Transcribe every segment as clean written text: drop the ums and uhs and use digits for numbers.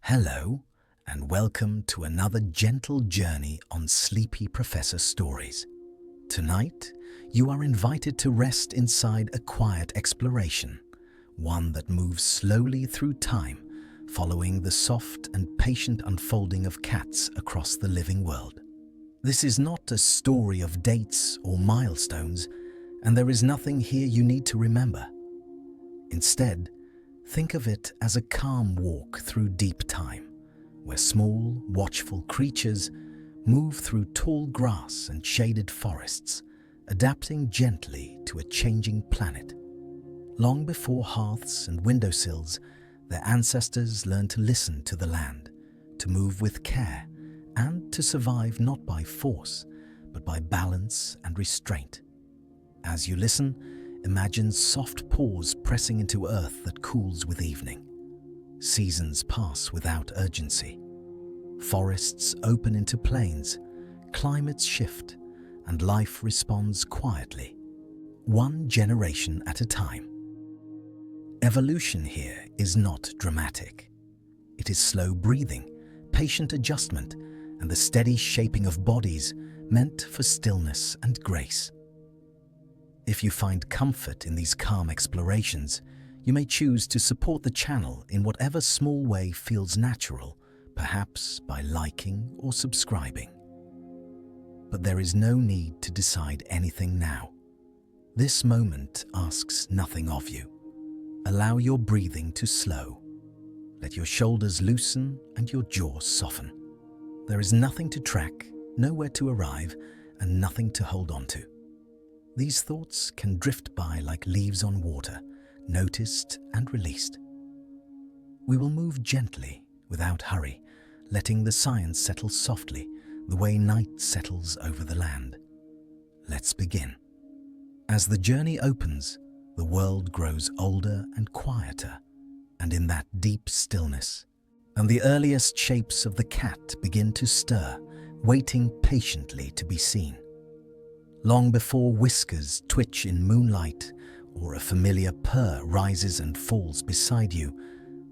Hello, and welcome to another gentle journey on Sleepy Professor Stories. Tonight, you are invited to rest inside a quiet exploration, one that moves slowly through time, following the soft and patient unfolding of cats across the living world. This is not a story of dates or milestones, and there is nothing here you need to remember. Instead, think of it as a calm walk through deep time, where small, watchful creatures move through tall grass and shaded forests, adapting gently to a changing planet. Long before hearths and windowsills, their ancestors learned to listen to the land, to move with care, and to survive not by force, but by balance and restraint. As you listen, imagine soft paws pressing into earth that cools with evening. Seasons pass without urgency. Forests open into plains, climates shift, and life responds quietly, one generation at a time. Evolution here is not dramatic. It is slow breathing, patient adjustment, and the steady shaping of bodies meant for stillness and grace. If you find comfort in these calm explorations, you may choose to support the channel in whatever small way feels natural, perhaps by liking or subscribing. But there is no need to decide anything now. This moment asks nothing of you. Allow your breathing to slow. Let your shoulders loosen and your jaw soften. There is nothing to track, nowhere to arrive, and nothing to hold on to. These thoughts can drift by like leaves on water, noticed and released. We will move gently, without hurry, letting the science settle softly, the way night settles over the land. Let's begin. As the journey opens, the world grows older and quieter, and in that deep stillness, and the earliest shapes of the cat begin to stir, waiting patiently to be seen. Long before whiskers twitch in moonlight or a familiar purr rises and falls beside you,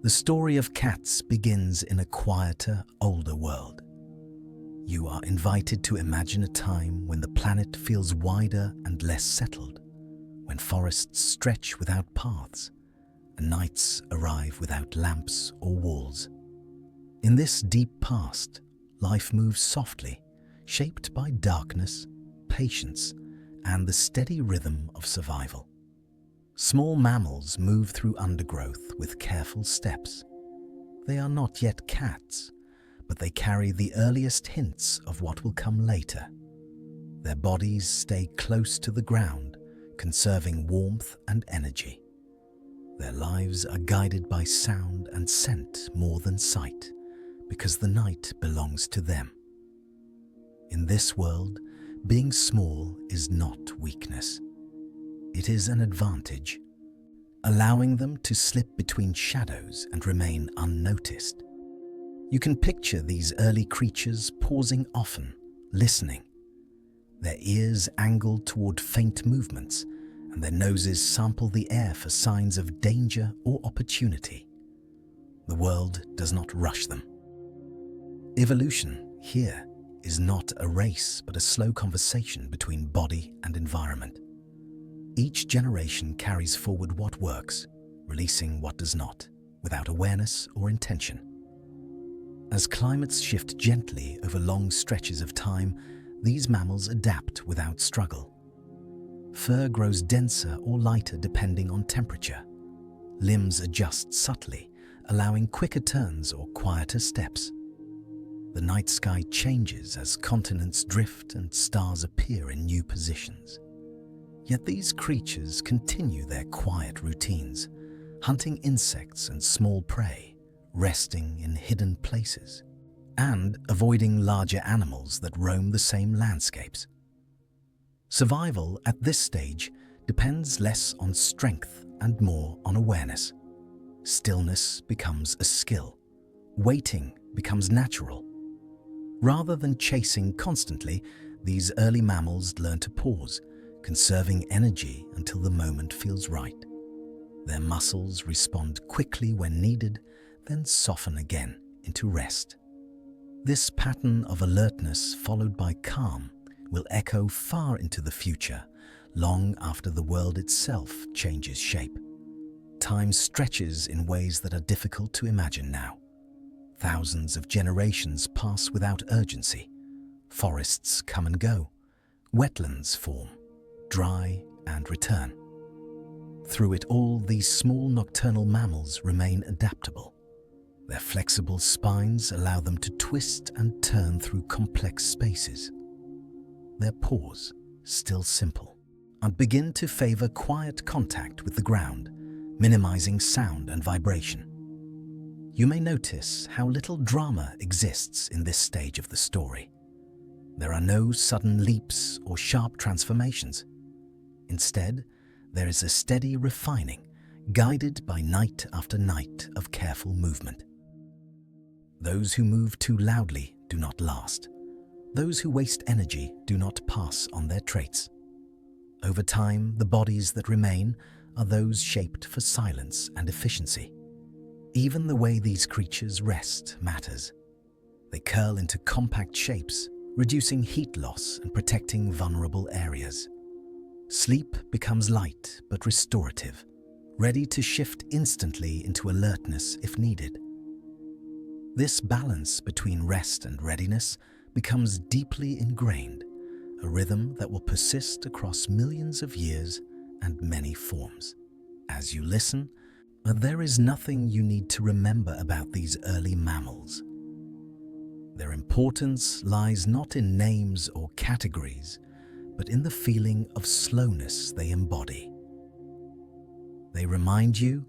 the story of cats begins in a quieter, older world. You are invited to imagine a time when the planet feels wider and less settled, when forests stretch without paths, and nights arrive without lamps or walls. In this deep past, life moves softly, shaped by darkness, patience, and the steady rhythm of survival. Small mammals move through undergrowth with careful steps. They are not yet cats, but they carry the earliest hints of what will come later. Their bodies stay close to the ground, conserving warmth and energy. Their lives are guided by sound and scent more than sight, because the night belongs to them. In this world, being small is not weakness. It is an advantage, allowing them to slip between shadows and remain unnoticed. You can picture these early creatures pausing often, listening, their ears angled toward faint movements, and their noses sample the air for signs of danger or opportunity. The world does not rush them. Evolution here is not a race but a slow conversation between body and environment. Each generation carries forward what works, releasing what does not, without awareness or intention. As climates shift gently over long stretches of time, these mammals adapt without struggle. Fur grows denser or lighter depending on temperature. Limbs adjust subtly, allowing quicker turns or quieter steps. The night sky changes as continents drift and stars appear in new positions. Yet these creatures continue their quiet routines, hunting insects and small prey, resting in hidden places, and avoiding larger animals that roam the same landscapes. Survival at this stage depends less on strength and more on awareness. Stillness becomes a skill. Waiting becomes natural. Rather than chasing constantly, these early mammals learn to pause, conserving energy until the moment feels right. Their muscles respond quickly when needed, then soften again into rest. This pattern of alertness followed by calm will echo far into the future, long after the world itself changes shape. Time stretches in ways that are difficult to imagine now. Thousands of generations pass without urgency. Forests come and go. Wetlands form, dry and return. Through it all, these small nocturnal mammals remain adaptable. Their flexible spines allow them to twist and turn through complex spaces. Their paws, still simple, begin to favor quiet contact with the ground, minimizing sound and vibration. You may notice how little drama exists in this stage of the story. There are no sudden leaps or sharp transformations. Instead, there is a steady refining, guided by night after night of careful movement. Those who move too loudly do not last. Those who waste energy do not pass on their traits. Over time, the bodies that remain are those shaped for silence and efficiency. Even the way these creatures rest matters. They curl into compact shapes, reducing heat loss and protecting vulnerable areas. Sleep becomes light but restorative, ready to shift instantly into alertness if needed. This balance between rest and readiness becomes deeply ingrained, a rhythm that will persist across millions of years and many forms. As you listen, there is nothing you need to remember about these early mammals. Their importance lies not in names or categories, but in the feeling of slowness they embody. They remind you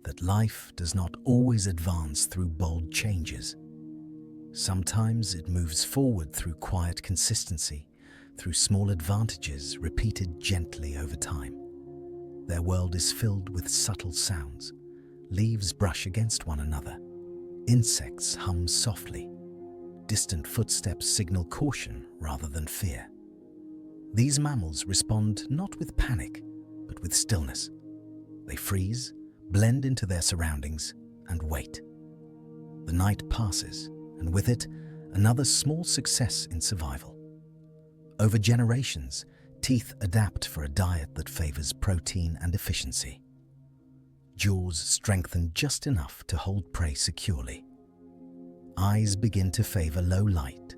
that life does not always advance through bold changes. Sometimes it moves forward through quiet consistency, through small advantages repeated gently over time. Their world is filled with subtle sounds. Leaves brush against one another. Insects hum softly. Distant footsteps signal caution rather than fear. These mammals respond not with panic, but with stillness. They freeze, blend into their surroundings, and wait. The night passes, and with it, another small success in survival. Over generations, teeth adapt for a diet that favors protein and efficiency. Jaws strengthen just enough to hold prey securely. Eyes begin to favor low light,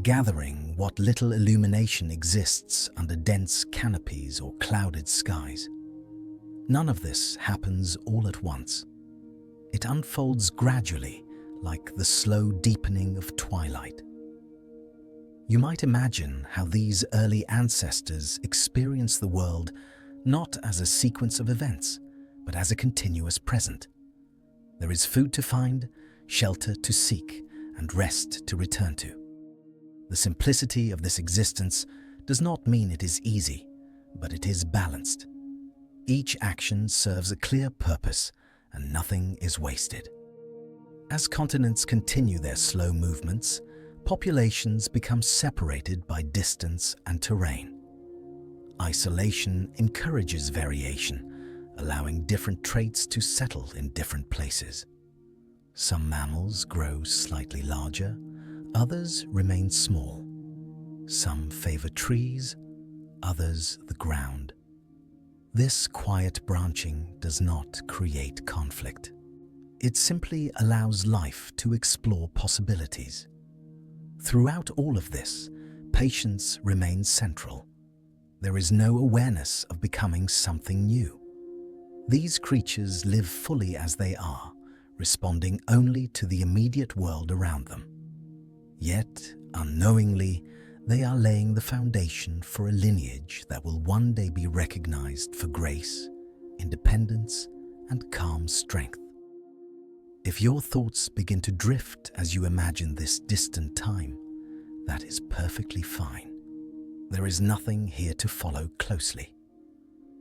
gathering what little illumination exists under dense canopies or clouded skies. None of this happens all at once. It unfolds gradually, like the slow deepening of twilight. You might imagine how these early ancestors experience the world not as a sequence of events, but as a continuous present. There is food to find, shelter to seek, and rest to return to. The simplicity of this existence does not mean it is easy, but it is balanced. Each action serves a clear purpose, and nothing is wasted. As continents continue their slow movements, populations become separated by distance and terrain. Isolation encourages variation, allowing different traits to settle in different places. Some mammals grow slightly larger, others remain small. Some favor trees, others the ground. This quiet branching does not create conflict. It simply allows life to explore possibilities. Throughout all of this, patience remains central. There is no awareness of becoming something new. These creatures live fully as they are, responding only to the immediate world around them. Yet, unknowingly, they are laying the foundation for a lineage that will one day be recognized for grace, independence, and calm strength. If your thoughts begin to drift as you imagine this distant time, that is perfectly fine. There is nothing here to follow closely.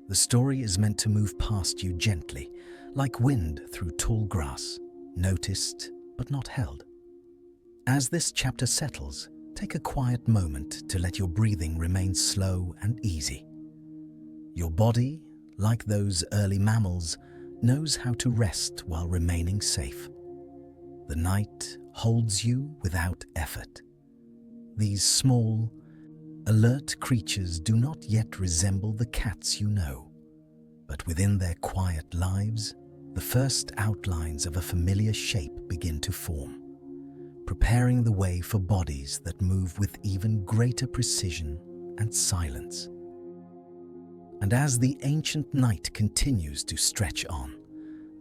The story is meant to move past you gently, like wind through tall grass, noticed but not held. As this chapter settles, take a quiet moment to let your breathing remain slow and easy. Your body, like those early mammals, knows how to rest while remaining safe. The night holds you without effort. These small, alert creatures do not yet resemble the cats you know, but within their quiet lives, the first outlines of a familiar shape begin to form, preparing the way for bodies that move with even greater precision and silence. And as the ancient night continues to stretch on,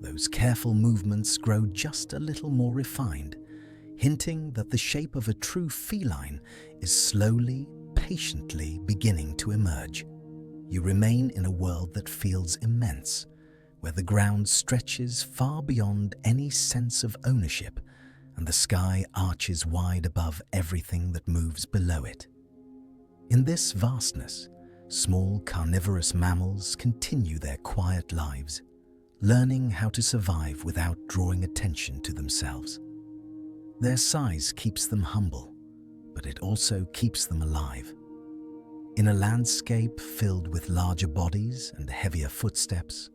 those careful movements grow just a little more refined, hinting that the shape of a true feline is slowly, patiently beginning to emerge. You remain in a world that feels immense, where the ground stretches far beyond any sense of ownership and the sky arches wide above everything that moves below it. In this vastness, small carnivorous mammals continue their quiet lives, learning how to survive without drawing attention to themselves. Their size keeps them humble, but it also keeps them alive. In a landscape filled with larger bodies and heavier footsteps,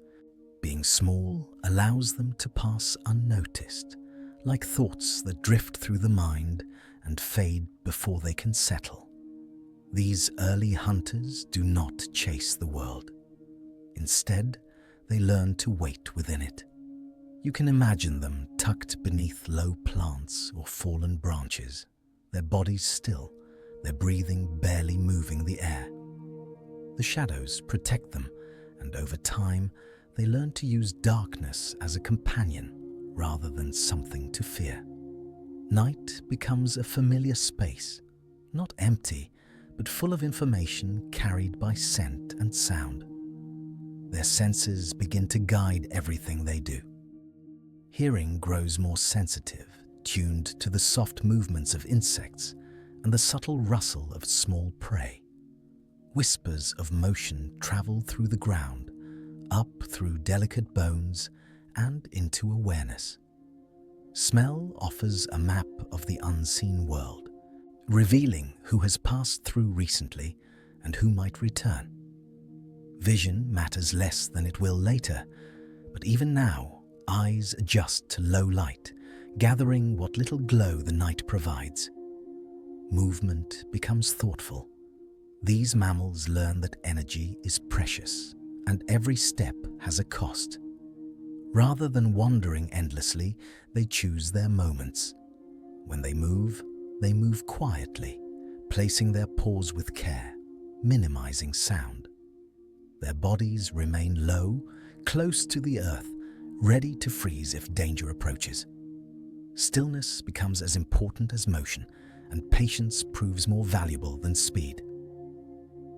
being small allows them to pass unnoticed, like thoughts that drift through the mind and fade before they can settle. These early hunters do not chase the world. Instead, they learn to wait within it. You can imagine them tucked beneath low plants or fallen branches, their bodies still, their breathing barely moving the air. The shadows protect them, and over time, they learn to use darkness as a companion rather than something to fear. Night becomes a familiar space, not empty, but full of information carried by scent and sound. Their senses begin to guide everything they do. Hearing grows more sensitive, tuned to the soft movements of insects and the subtle rustle of small prey. Whispers of motion travel through the ground, up through delicate bones and into awareness. Smell offers a map of the unseen world, revealing who has passed through recently and who might return. Vision matters less than it will later, but even now, eyes adjust to low light, gathering what little glow the night provides. Movement becomes thoughtful. These mammals learn that energy is precious, and every step has a cost. Rather than wandering endlessly, they choose their moments. When they move quietly, placing their paws with care, minimizing sound. Their bodies remain low, close to the earth, ready to freeze if danger approaches. Stillness becomes as important as motion, and patience proves more valuable than speed.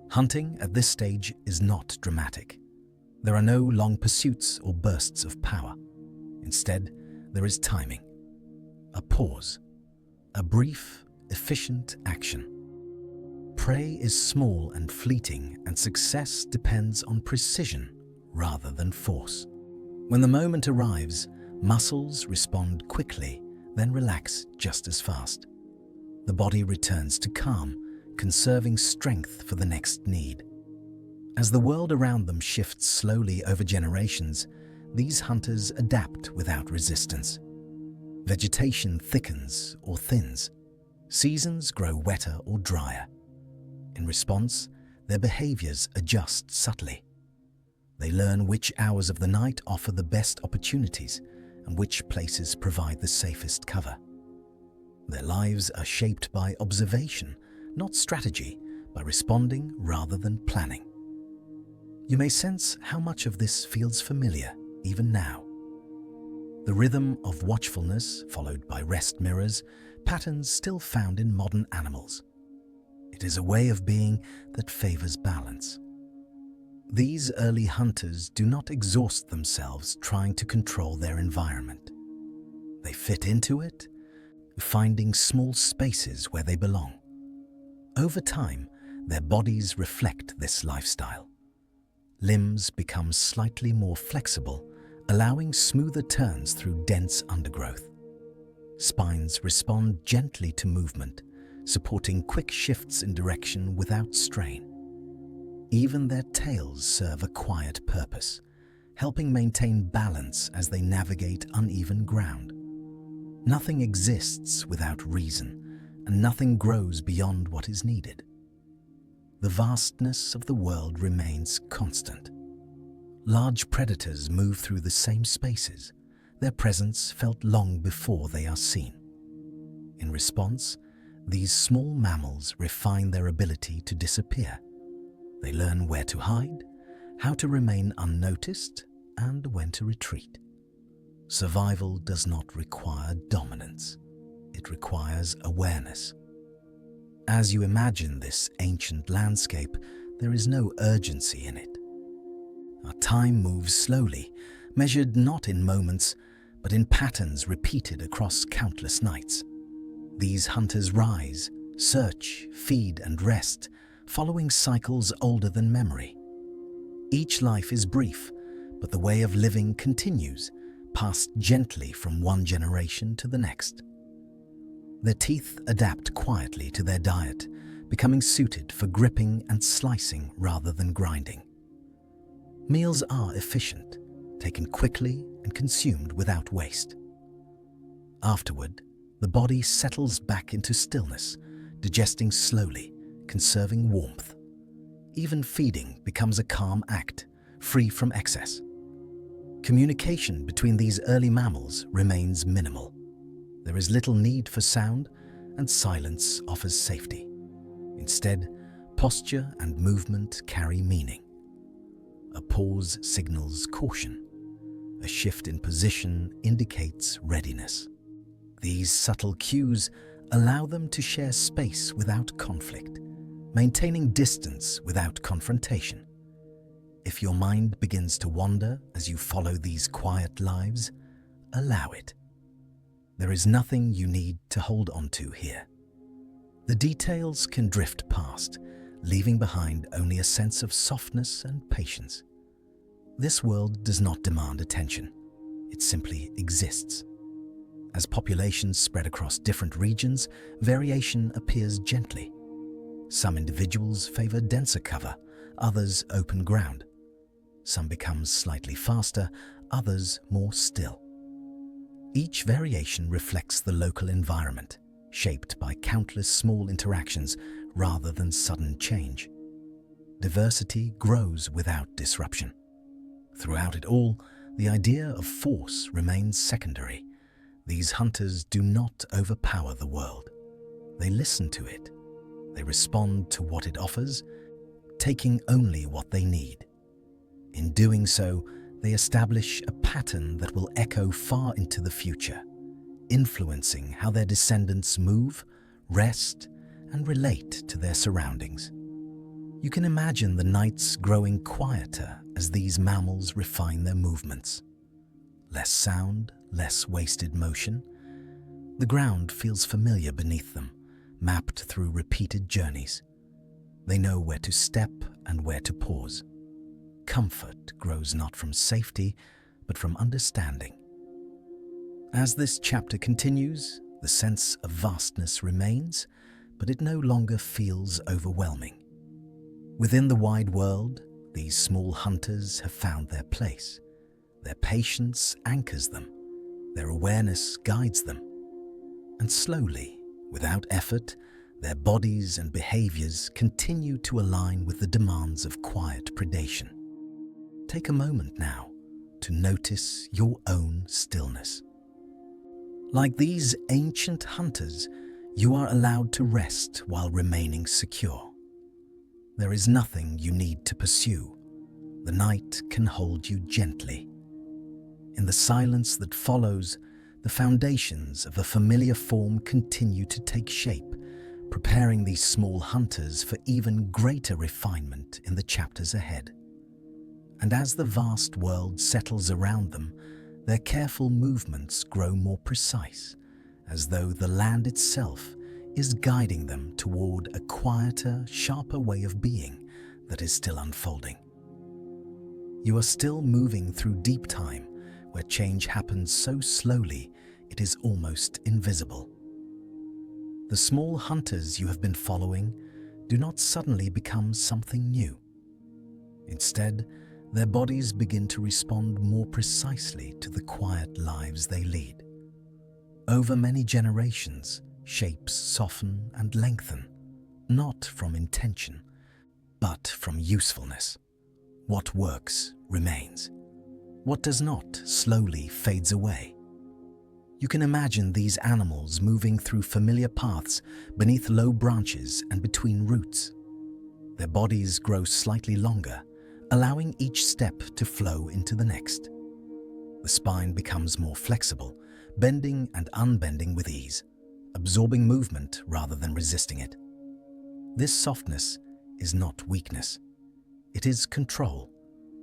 Hunting at this stage is not dramatic. There are no long pursuits or bursts of power. Instead, there is timing. A pause. A brief, efficient action. Prey is small and fleeting, and success depends on precision rather than force. When the moment arrives, muscles respond quickly, then relax just as fast. The body returns to calm, conserving strength for the next need. As the world around them shifts slowly over generations, these hunters adapt without resistance. Vegetation thickens or thins. Seasons grow wetter or drier. In response, their behaviors adjust subtly. They learn which hours of the night offer the best opportunities and which places provide the safest cover. Their lives are shaped by observation, not strategy, by responding rather than planning. You may sense how much of this feels familiar even now. The rhythm of watchfulness, followed by rest mirrors, patterns still found in modern animals. It is a way of being that favors balance. These early hunters do not exhaust themselves trying to control their environment. They fit into it, finding small spaces where they belong. Over time, their bodies reflect this lifestyle. Limbs become slightly more flexible, allowing smoother turns through dense undergrowth. Spines respond gently to movement, supporting quick shifts in direction without strain. Even their tails serve a quiet purpose, helping maintain balance as they navigate uneven ground. Nothing exists without reason, and nothing grows beyond what is needed. The vastness of the world remains constant. Large predators move through the same spaces, their presence felt long before they are seen. In response, these small mammals refine their ability to disappear. They learn where to hide, how to remain unnoticed, and when to retreat. Survival does not require dominance. It requires awareness. As you imagine this ancient landscape, there is no urgency in it. Our time moves slowly, measured not in moments, but in patterns repeated across countless nights. These hunters rise, search, feed, and rest, following cycles older than memory. Each life is brief, but the way of living continues, passed gently from one generation to the next. Their teeth adapt quietly to their diet, becoming suited for gripping and slicing rather than grinding. Meals are efficient, taken quickly and consumed without waste. Afterward, the body settles back into stillness, digesting slowly, conserving warmth. Even feeding becomes a calm act, free from excess. Communication between these early mammals remains minimal. There is little need for sound, and silence offers safety. Instead, posture and movement carry meaning. A pause signals caution. A shift in position indicates readiness. These subtle cues allow them to share space without conflict, maintaining distance without confrontation. If your mind begins to wander as you follow these quiet lives, allow it. There is nothing you need to hold on to here. The details can drift past, leaving behind only a sense of softness and patience. This world does not demand attention. It simply exists. As populations spread across different regions, variation appears gently. Some individuals favor denser cover, others open ground. Some become slightly faster, others more still. Each variation reflects the local environment, shaped by countless small interactions rather than sudden change. Diversity grows without disruption. Throughout it all, the idea of force remains secondary. These hunters do not overpower the world. They listen to it. They respond to what it offers, taking only what they need. In doing so, they establish a pattern that will echo far into the future, influencing how their descendants move, rest, and relate to their surroundings. You can imagine the nights growing quieter as these mammals refine their movements. Less sound, less wasted motion. The ground feels familiar beneath them, mapped through repeated journeys. They know where to step and where to pause. Comfort grows not from safety, but from understanding. As this chapter continues, the sense of vastness remains, but it no longer feels overwhelming. Within the wide world, these small hunters have found their place. Their patience anchors them. Their awareness guides them. And slowly, without effort, their bodies and behaviors continue to align with the demands of quiet predation. Take a moment now to notice your own stillness. Like these ancient hunters, you are allowed to rest while remaining secure. There is nothing you need to pursue. The night can hold you gently. In the silence that follows, the foundations of a familiar form continue to take shape, preparing these small hunters for even greater refinement in the chapters ahead. And as the vast world settles around them, their careful movements grow more precise, as though the land itself is guiding them toward a quieter, sharper way of being that is still unfolding. You are still moving through deep time, where change happens so slowly it is almost invisible. The small hunters you have been following do not suddenly become something new. Instead, their bodies begin to respond more precisely to the quiet lives they lead. Over many generations, shapes soften and lengthen, not from intention, but from usefulness. What works remains. What does not slowly fades away. You can imagine these animals moving through familiar paths beneath low branches and between roots. Their bodies grow slightly longer, allowing each step to flow into the next. The spine becomes more flexible, bending and unbending with ease, absorbing movement rather than resisting it. This softness is not weakness. It is control,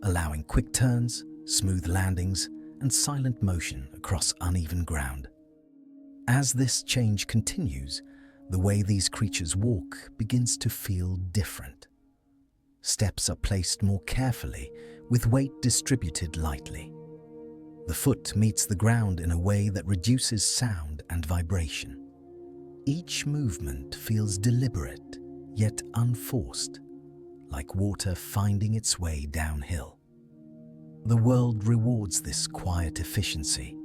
allowing quick turns, smooth landings, and silent motion across uneven ground. As this change continues, the way these creatures walk begins to feel different. Steps are placed more carefully, with weight distributed lightly. The foot meets the ground in a way that reduces sound and vibration. Each movement feels deliberate, yet unforced, like water finding its way downhill. The world rewards this quiet efficiency,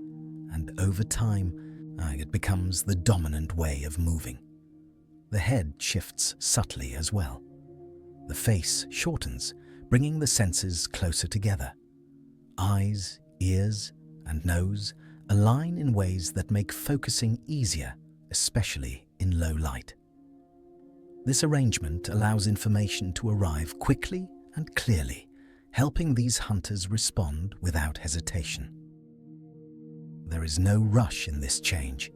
and over time, it becomes the dominant way of moving. The head shifts subtly as well. The face shortens, bringing the senses closer together. Eyes, ears, and nose align in ways that make focusing easier, especially in low light. This arrangement allows information to arrive quickly and clearly, helping these hunters respond without hesitation. There is no rush in this change.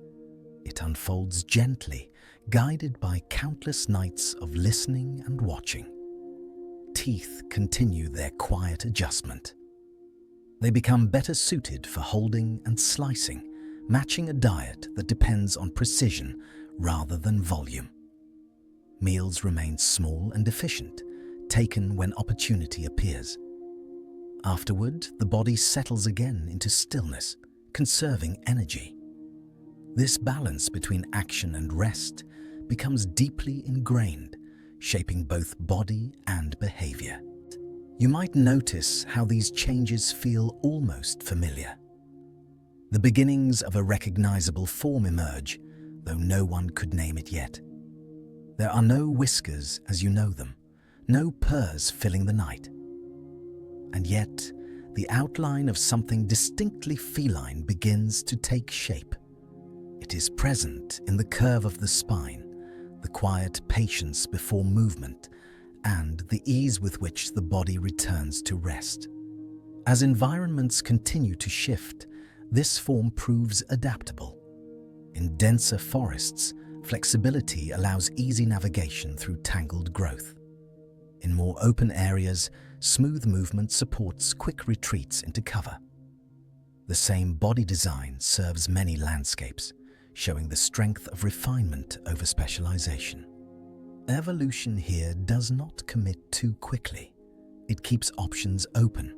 It unfolds gently, guided by countless nights of listening and watching. Teeth continue their quiet adjustment. They become better suited for holding and slicing, matching a diet that depends on precision rather than volume. Meals remain small and efficient, taken when opportunity appears. Afterward, the body settles again into stillness, conserving energy. This balance between action and rest becomes deeply ingrained, shaping both body and behavior. You might notice how these changes feel almost familiar. The beginnings of a recognizable form emerge, though no one could name it yet. There are no whiskers as you know them, no purrs filling the night. And yet, the outline of something distinctly feline begins to take shape. It is present in the curve of the spine, the quiet patience before movement, and the ease with which the body returns to rest. As environments continue to shift, this form proves adaptable. In denser forests, flexibility allows easy navigation through tangled growth. In more open areas, smooth movement supports quick retreats into cover. The same body design serves many landscapes, showing the strength of refinement over specialization. Evolution here does not commit too quickly. It keeps options open.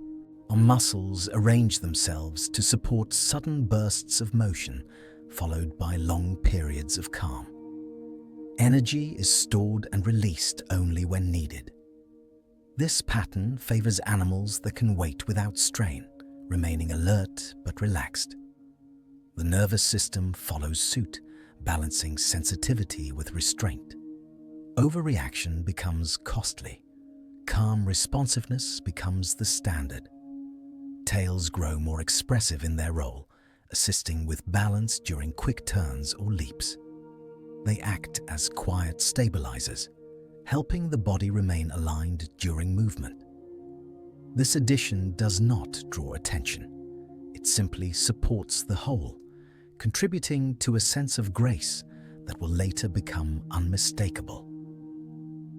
Our muscles arrange themselves to support sudden bursts of motion, followed by long periods of calm. Energy is stored and released only when needed. This pattern favors animals that can wait without strain, remaining alert but relaxed. The nervous system follows suit, balancing sensitivity with restraint. Overreaction becomes costly. Calm responsiveness becomes the standard. Tails grow more expressive in their role, assisting with balance during quick turns or leaps. They act as quiet stabilizers, helping the body remain aligned during movement. This addition does not draw attention. It simply supports the whole, contributing to a sense of grace that will later become unmistakable.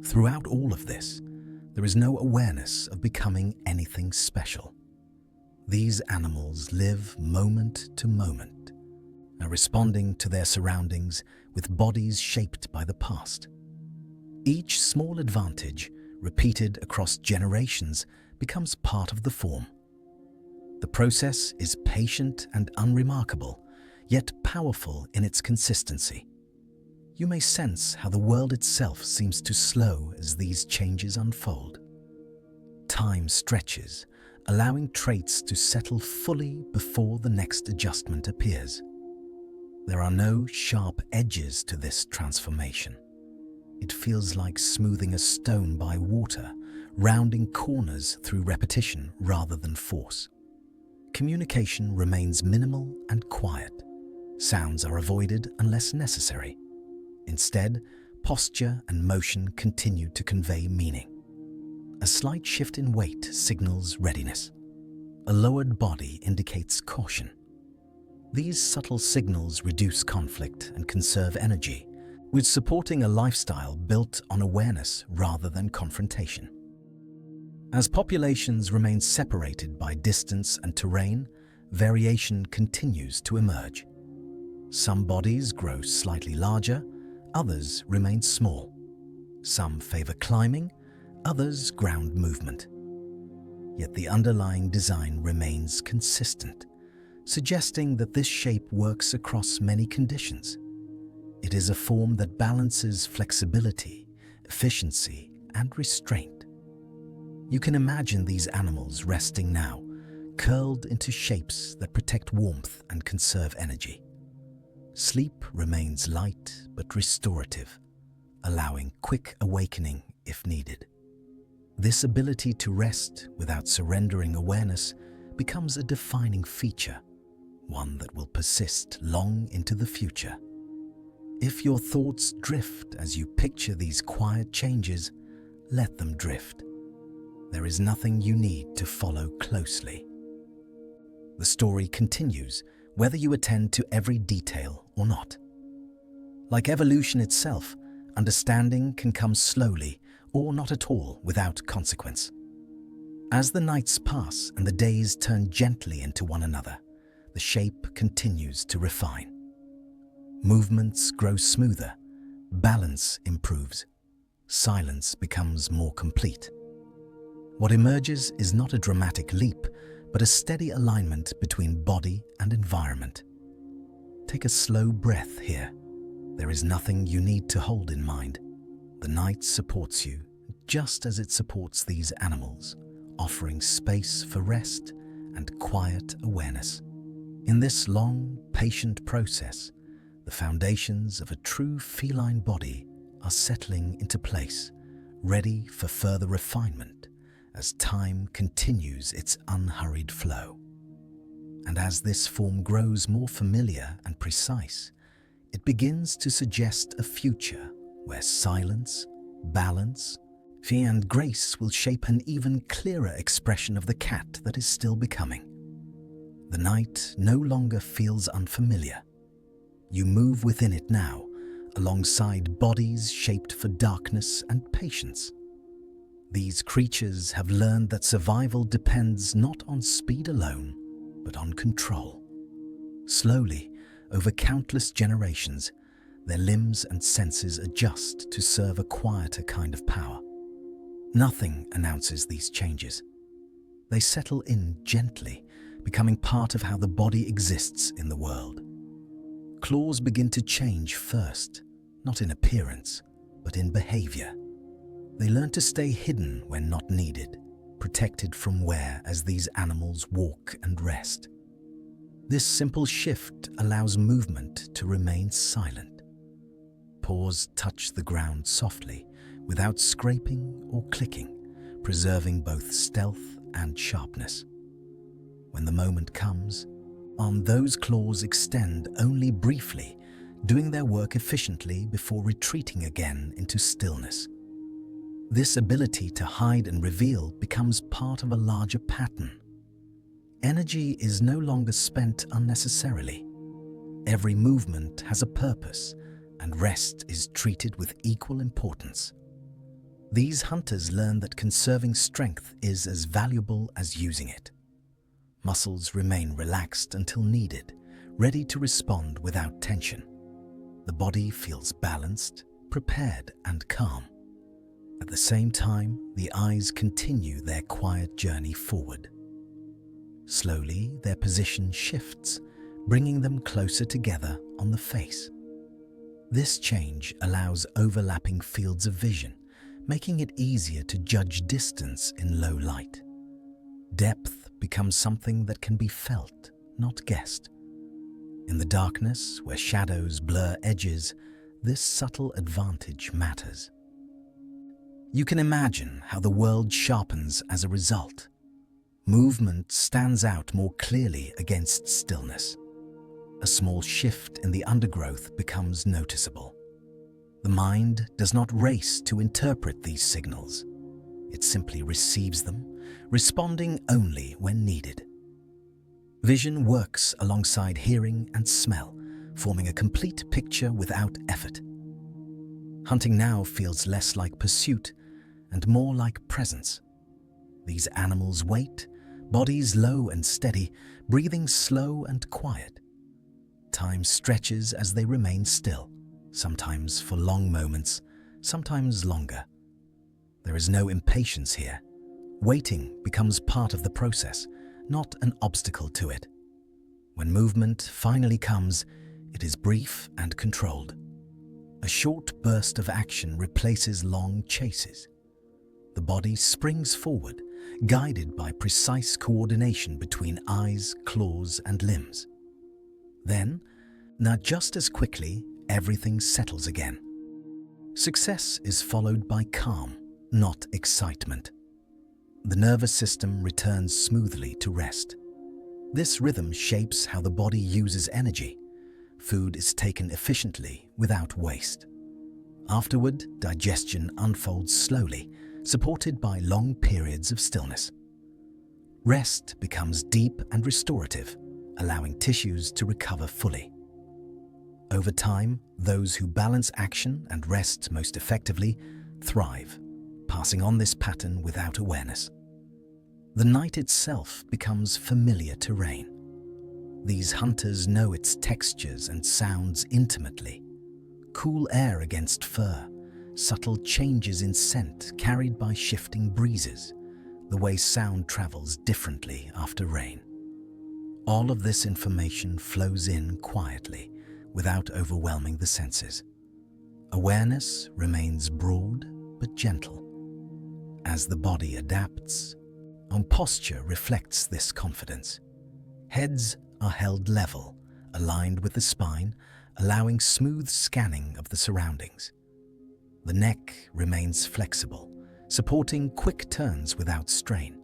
Throughout all of this, there is no awareness of becoming anything special. These animals live moment to moment, responding to their surroundings with bodies shaped by the past. Each small advantage, repeated across generations, becomes part of the form. The process is patient and unremarkable, yet powerful in its consistency. You may sense how the world itself seems to slow as these changes unfold. Time stretches, allowing traits to settle fully before the next adjustment appears. There are no sharp edges to this transformation. It feels like smoothing a stone by water, rounding corners through repetition rather than force. Communication remains minimal and quiet. Sounds are avoided unless necessary. Instead, posture and motion continue to convey meaning. A slight shift in weight signals readiness. A lowered body indicates caution. These subtle signals reduce conflict and conserve energy, with supporting a lifestyle built on awareness rather than confrontation. As populations remain separated by distance and terrain, variation continues to emerge. Some bodies grow slightly larger, others remain small. Some favor climbing, others ground movement. Yet the underlying design remains consistent, suggesting that this shape works across many conditions. It is a form that balances flexibility, efficiency, and restraint. You can imagine these animals resting now, curled into shapes that protect warmth and conserve energy. Sleep remains light but restorative, allowing quick awakening if needed. This ability to rest without surrendering awareness becomes a defining feature, one that will persist long into the future. If your thoughts drift as you picture these quiet changes, let them drift. There is nothing you need to follow closely. The story continues, whether you attend to every detail or not. Like evolution itself, understanding can come slowly or not at all without consequence. As the nights pass and the days turn gently into one another, the shape continues to refine. Movements grow smoother, balance improves, silence becomes more complete. What emerges is not a dramatic leap, but a steady alignment between body and environment. Take a slow breath here. There is nothing you need to hold in mind. The night supports you, just as it supports these animals, offering space for rest and quiet awareness. In this long, patient process, the foundations of a true feline body are settling into place, ready for further refinement as time continues its unhurried flow. And as this form grows more familiar and precise, it begins to suggest a future where silence, balance, and grace will shape an even clearer expression of the cat that is still becoming. The night no longer feels unfamiliar. You move within it now, alongside bodies shaped for darkness and patience. These creatures have learned that survival depends not on speed alone, but on control. Slowly, over countless generations, their limbs and senses adjust to serve a quieter kind of power. Nothing announces these changes. They settle in gently, becoming part of how the body exists in the world. Claws begin to change first, not in appearance, but in behavior. They learn to stay hidden when not needed, protected from wear as these animals walk and rest. This simple shift allows movement to remain silent. Paws touch the ground softly, without scraping or clicking, preserving both stealth and sharpness. When the moment comes, those claws extend only briefly, doing their work efficiently before retreating again into stillness. This ability to hide and reveal becomes part of a larger pattern. Energy is no longer spent unnecessarily. Every movement has a purpose, and rest is treated with equal importance. These hunters learn that conserving strength is as valuable as using it. Muscles remain relaxed until needed, ready to respond without tension. The body feels balanced, prepared, and calm. At the same time, the eyes continue their quiet journey forward. Slowly, their position shifts, bringing them closer together on the face. This change allows overlapping fields of vision, making it easier to judge distance in low light. Depth becomes something that can be felt, not guessed. In the darkness, where shadows blur edges, this subtle advantage matters. You can imagine how the world sharpens as a result. Movement stands out more clearly against stillness. A small shift in the undergrowth becomes noticeable. The mind does not race to interpret these signals. It simply receives them, responding only when needed. Vision works alongside hearing and smell, forming a complete picture without effort. Hunting now feels less like pursuit and more like presence. These animals wait, bodies low and steady, breathing slow and quiet. Time stretches as they remain still, sometimes for long moments, sometimes longer. There is no impatience here. Waiting becomes part of the process, not an obstacle to it. When movement finally comes, it is brief and controlled. A short burst of action replaces long chases. The body springs forward, guided by precise coordination between eyes, claws, and limbs. Then, now just as quickly, everything settles again. Success is followed by calm, not excitement. The nervous system returns smoothly to rest. This rhythm shapes how the body uses energy. Food is taken efficiently without waste. Afterward, digestion unfolds slowly, supported by long periods of stillness. Rest becomes deep and restorative, allowing tissues to recover fully. Over time, those who balance action and rest most effectively thrive, passing on this pattern without awareness. The night itself becomes familiar terrain. These hunters know its textures and sounds intimately. Cool air against fur, subtle changes in scent carried by shifting breezes, the way sound travels differently after rain. All of this information flows in quietly, without overwhelming the senses. Awareness remains broad but gentle. As the body adapts, posture reflects this confidence. Heads are held level, aligned with the spine, allowing smooth scanning of the surroundings. The neck remains flexible, supporting quick turns without strain.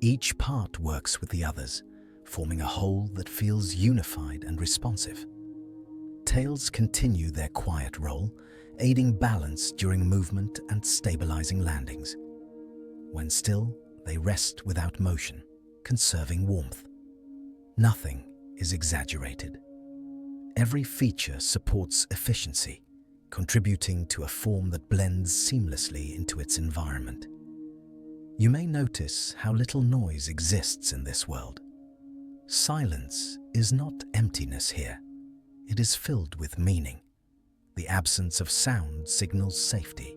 Each part works with the others, forming a whole that feels unified and responsive. Tails continue their quiet role, aiding balance during movement and stabilizing landings. When still, they rest without motion, conserving warmth. Nothing is exaggerated. Every feature supports efficiency, contributing to a form that blends seamlessly into its environment. You may notice how little noise exists in this world. Silence is not emptiness here. It is filled with meaning. The absence of sound signals safety.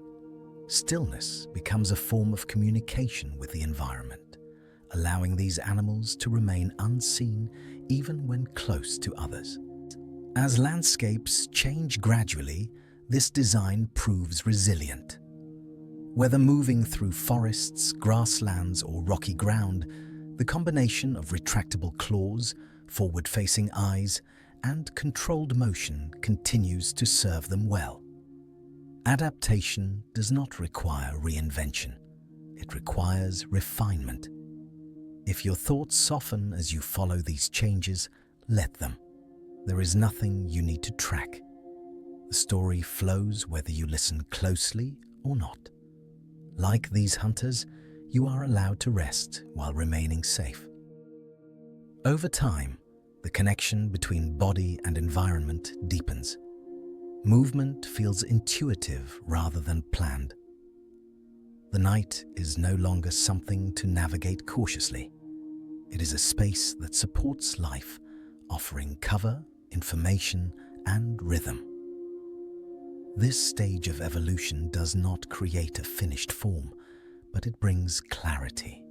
Stillness becomes a form of communication with the environment, allowing these animals to remain unseen even when close to others. As landscapes change gradually, this design proves resilient. Whether moving through forests, grasslands, or rocky ground, the combination of retractable claws, forward-facing eyes, and controlled motion continues to serve them well. Adaptation does not require reinvention. It requires refinement. If your thoughts soften as you follow these changes, let them. There is nothing you need to track. The story flows whether you listen closely or not. Like these hunters, you are allowed to rest while remaining safe. Over time, the connection between body and environment deepens. Movement feels intuitive rather than planned. The night is no longer something to navigate cautiously. It is a space that supports life, offering cover, information, and rhythm. This stage of evolution does not create a finished form, but it brings clarity.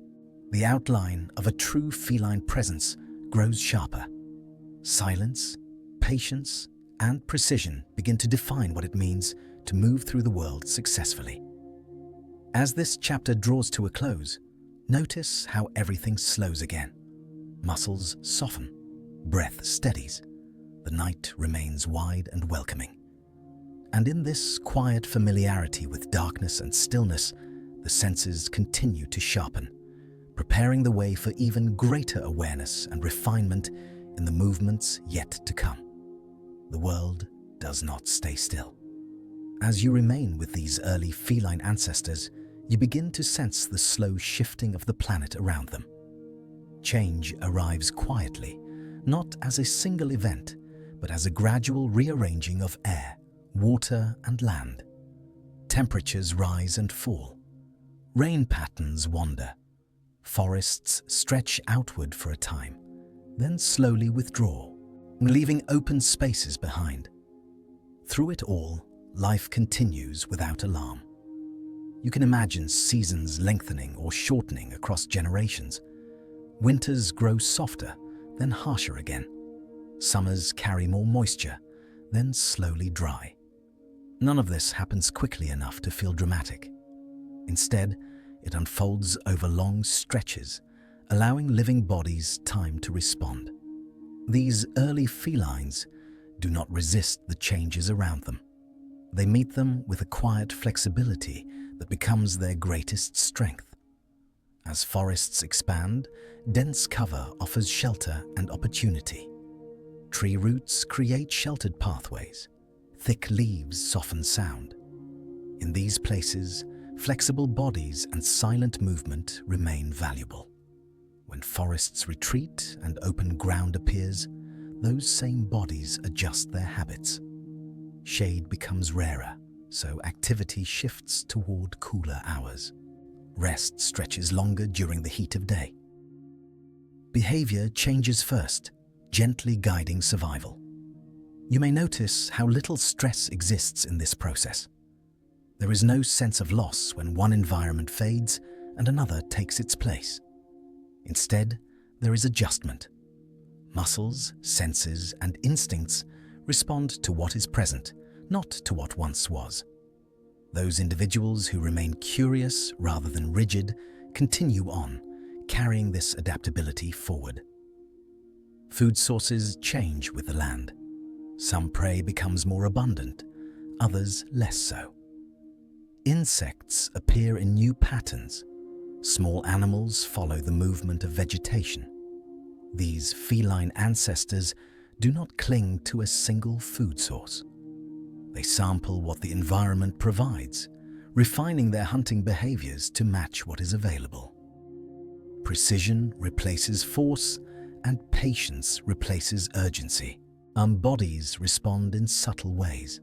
The outline of a true feline presence grows sharper. Silence, patience, and precision begin to define what it means to move through the world successfully. As this chapter draws to a close, notice how everything slows again. Muscles soften, breath steadies, the night remains wide and welcoming. And in this quiet familiarity with darkness and stillness, the senses continue to sharpen, preparing the way for even greater awareness and refinement in the movements yet to come. The world does not stay still. As you remain with these early feline ancestors, you begin to sense the slow shifting of the planet around them. Change arrives quietly, not as a single event, but as a gradual rearranging of air, water, and land. Temperatures rise and fall. Rain patterns wander. Forests stretch outward for a time, then slowly withdraw, leaving open spaces behind. Through it all, life continues without alarm. You can imagine seasons lengthening or shortening across generations. Winters grow softer, then harsher again. Summers carry more moisture, then slowly dry. None of this happens quickly enough to feel dramatic. Instead, it unfolds over long stretches, allowing living bodies time to respond. These early felines do not resist the changes around them. They meet them with a quiet flexibility that becomes their greatest strength. As forests expand, dense cover offers shelter and opportunity. Tree roots create sheltered pathways. Thick leaves soften sound. In these places, flexible bodies and silent movement remain valuable. When forests retreat and open ground appears, those same bodies adjust their habits. Shade becomes rarer, so activity shifts toward cooler hours. Rest stretches longer during the heat of day. Behavior changes first, gently guiding survival. You may notice how little stress exists in this process. There is no sense of loss when one environment fades and another takes its place. Instead, there is adjustment. Muscles, senses, and instincts respond to what is present, not to what once was. Those individuals who remain curious rather than rigid continue on, carrying this adaptability forward. Food sources change with the land. Some prey becomes more abundant, others less so. Insects appear in new patterns. Small animals follow the movement of vegetation. These feline ancestors do not cling to a single food source. They sample what the environment provides, refining their hunting behaviors to match what is available. Precision replaces force, and patience replaces urgency. Bodies respond in subtle ways.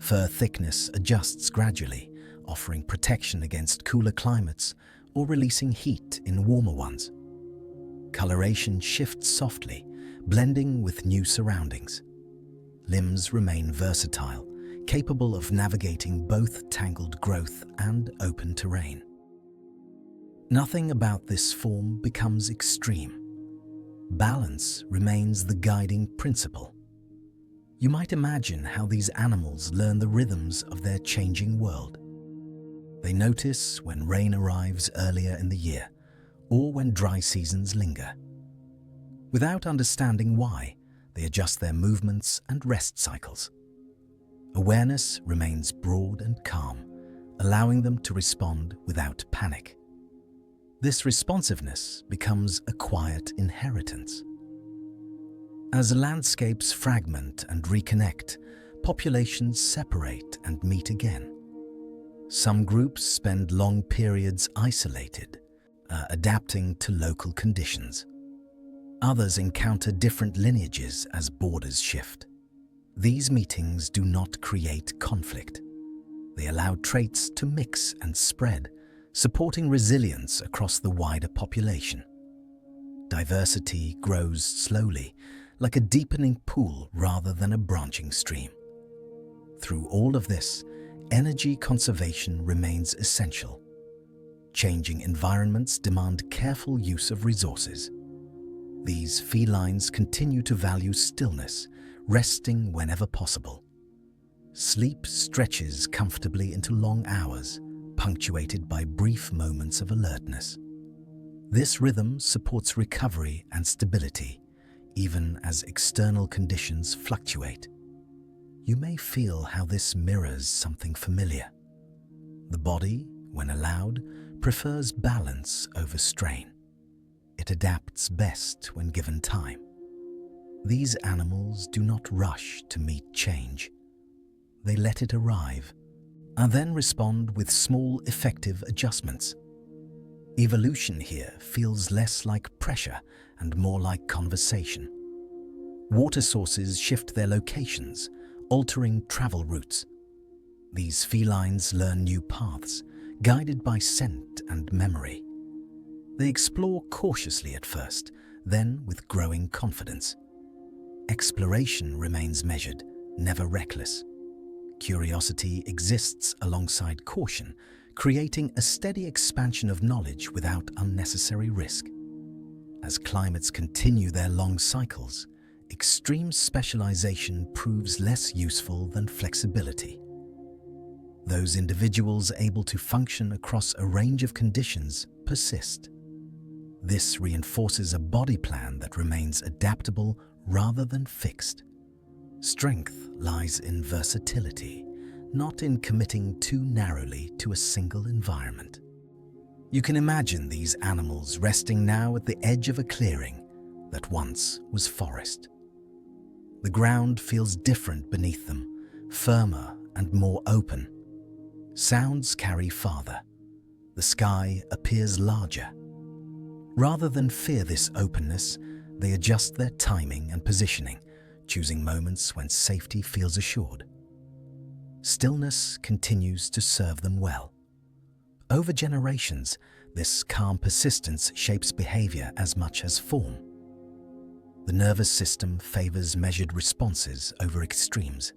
Fur thickness adjusts gradually, offering protection against cooler climates or releasing heat in warmer ones. Coloration shifts softly, blending with new surroundings. Limbs remain versatile, capable of navigating both tangled growth and open terrain. Nothing about this form becomes extreme. Balance remains the guiding principle. You might imagine how these animals learn the rhythms of their changing world. They notice when rain arrives earlier in the year, or when dry seasons linger. Without understanding why, they adjust their movements and rest cycles. Awareness remains broad and calm, allowing them to respond without panic. This responsiveness becomes a quiet inheritance. As landscapes fragment and reconnect, populations separate and meet again. Some groups spend long periods isolated, adapting to local conditions. Others encounter different lineages as borders shift. These meetings do not create conflict. They allow traits to mix and spread, supporting resilience across the wider population. Diversity grows slowly, like a deepening pool rather than a branching stream. Through all of this, energy conservation remains essential. Changing environments demand careful use of resources. These felines continue to value stillness, resting whenever possible. Sleep stretches comfortably into long hours, punctuated by brief moments of alertness. This rhythm supports recovery and stability, even as external conditions fluctuate. You may feel how this mirrors something familiar. The body, when allowed, prefers balance over strain. It adapts best when given time. These animals do not rush to meet change. They let it arrive, and then respond with small, effective adjustments. Evolution here feels less like pressure and more like conversation. Water sources shift their locations, altering travel routes. These felines learn new paths, guided by scent and memory. They explore cautiously at first, then with growing confidence. Exploration remains measured, never reckless. Curiosity exists alongside caution, creating a steady expansion of knowledge without unnecessary risk. As climates continue their long cycles, extreme specialization proves less useful than flexibility. Those individuals able to function across a range of conditions persist. This reinforces a body plan that remains adaptable rather than fixed. Strength lies in versatility, not in committing too narrowly to a single environment. You can imagine these animals resting now at the edge of a clearing that once was forest. The ground feels different beneath them, firmer and more open. Sounds carry farther. The sky appears larger. Rather than fear this openness, they adjust their timing and positioning, choosing moments when safety feels assured. Stillness continues to serve them well. Over generations, this calm persistence shapes behavior as much as form. The nervous system favors measured responses over extremes.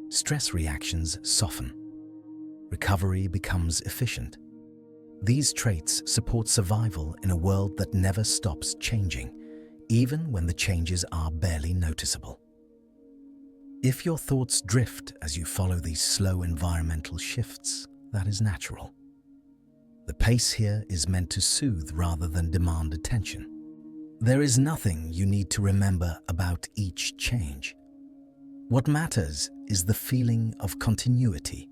Stress reactions soften. Recovery becomes efficient. These traits support survival in a world that never stops changing, even when the changes are barely noticeable. If your thoughts drift as you follow these slow environmental shifts, that is natural. The pace here is meant to soothe rather than demand attention. There is nothing you need to remember about each change. What matters is the feeling of continuity,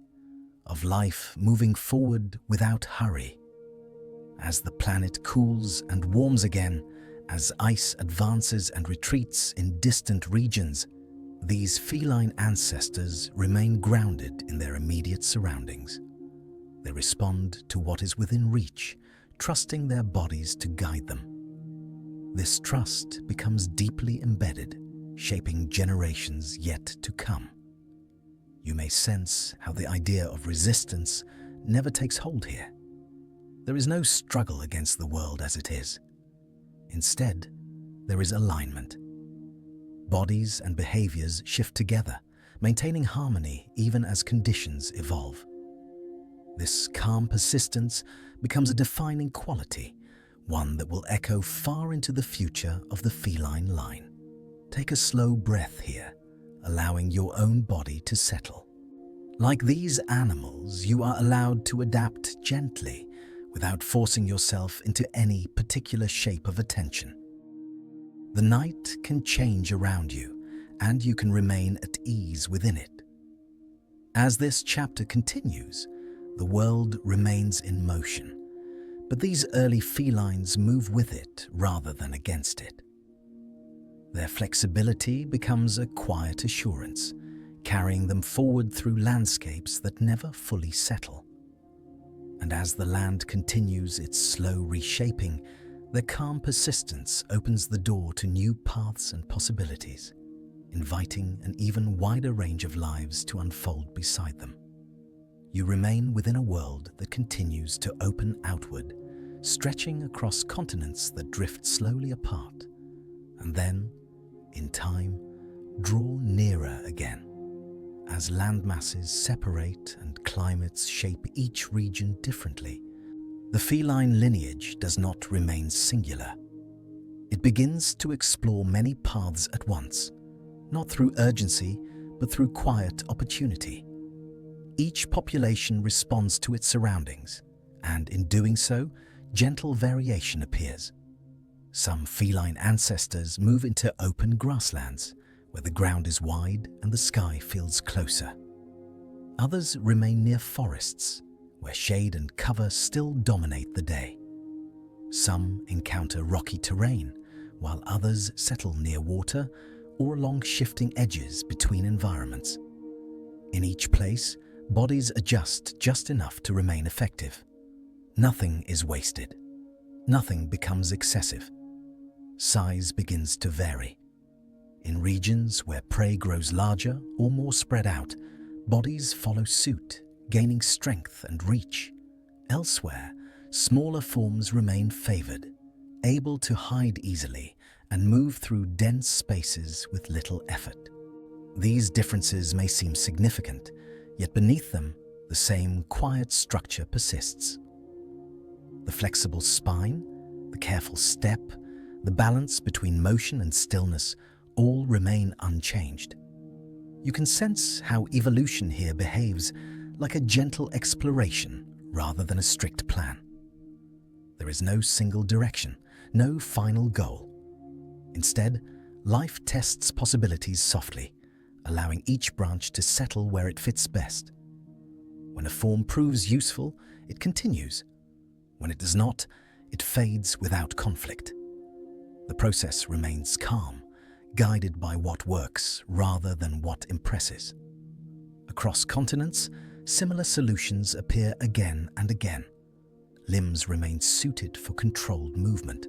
of life moving forward without hurry. As the planet cools and warms again, as ice advances and retreats in distant regions, these feline ancestors remain grounded in their immediate surroundings. They respond to what is within reach, trusting their bodies to guide them. This trust becomes deeply embedded, shaping generations yet to come. You may sense how the idea of resistance never takes hold here. There is no struggle against the world as it is. Instead, there is alignment. Bodies and behaviors shift together, maintaining harmony even as conditions evolve. This calm persistence becomes a defining quality, one that will echo far into the future of the feline line. Take a slow breath here, allowing your own body to settle. Like these animals, you are allowed to adapt gently, without forcing yourself into any particular shape of attention. The night can change around you, and you can remain at ease within it. As this chapter continues, the world remains in motion, but these early felines move with it rather than against it. Their flexibility becomes a quiet assurance, carrying them forward through landscapes that never fully settle. And as the land continues its slow reshaping, their calm persistence opens the door to new paths and possibilities, inviting an even wider range of lives to unfold beside them. You remain within a world that continues to open outward, stretching across continents that drift slowly apart, and then, in time, draw nearer again. As landmasses separate and climates shape each region differently, the feline lineage does not remain singular. It begins to explore many paths at once, not through urgency, but through quiet opportunity. Each population responds to its surroundings, and in doing so, gentle variation appears. Some feline ancestors move into open grasslands, where the ground is wide and the sky feels closer. Others remain near forests, where shade and cover still dominate the day. Some encounter rocky terrain, while others settle near water or along shifting edges between environments. In each place, bodies adjust just enough to remain effective. Nothing is wasted. Nothing becomes excessive. Size begins to vary. In regions where prey grows larger or more spread out, bodies follow suit, gaining strength and reach. Elsewhere, smaller forms remain favored, able to hide easily and move through dense spaces with little effort. These differences may seem significant, yet beneath them, the same quiet structure persists. The flexible spine, the careful step, the balance between motion and stillness all remain unchanged. You can sense how evolution here behaves like a gentle exploration rather than a strict plan. There is no single direction, no final goal. Instead, life tests possibilities softly, allowing each branch to settle where it fits best. When a form proves useful, it continues. When it does not, it fades without conflict. The process remains calm, guided by what works rather than what impresses. Across continents, similar solutions appear again and again. Limbs remain suited for controlled movement.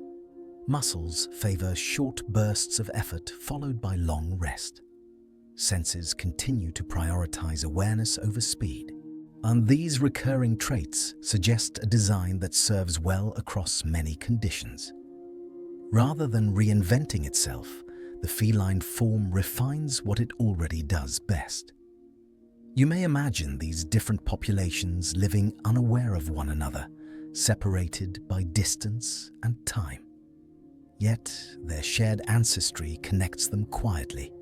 Muscles favor short bursts of effort followed by long rest. Senses continue to prioritize awareness over speed. And these recurring traits suggest a design that serves well across many conditions. Rather than reinventing itself, the feline form refines what it already does best. You may imagine these different populations living unaware of one another, separated by distance and time. Yet their shared ancestry connects them quietly.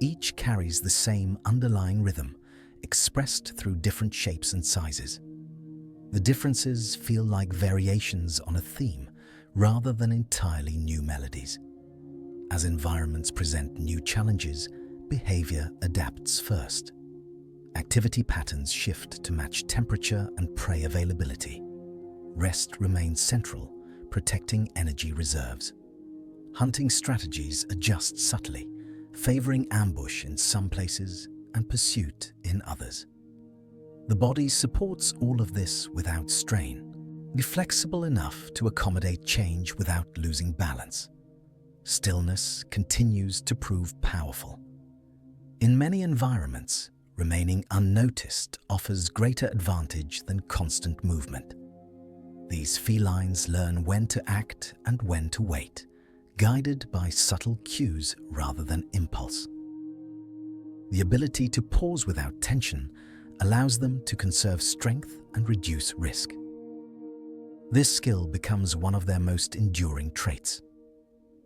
Each carries the same underlying rhythm, expressed through different shapes and sizes. The differences feel like variations on a theme, rather than entirely new melodies. As environments present new challenges, behavior adapts first. Activity patterns shift to match temperature and prey availability. Rest remains central, protecting energy reserves. Hunting strategies adjust subtly, favoring ambush in some places and pursuit in others. The body supports all of this without strain, be flexible enough to accommodate change without losing balance. Stillness continues to prove powerful. In many environments, remaining unnoticed offers greater advantage than constant movement. These felines learn when to act and when to wait, guided by subtle cues rather than impulse. The ability to pause without tension allows them to conserve strength and reduce risk. This skill becomes one of their most enduring traits.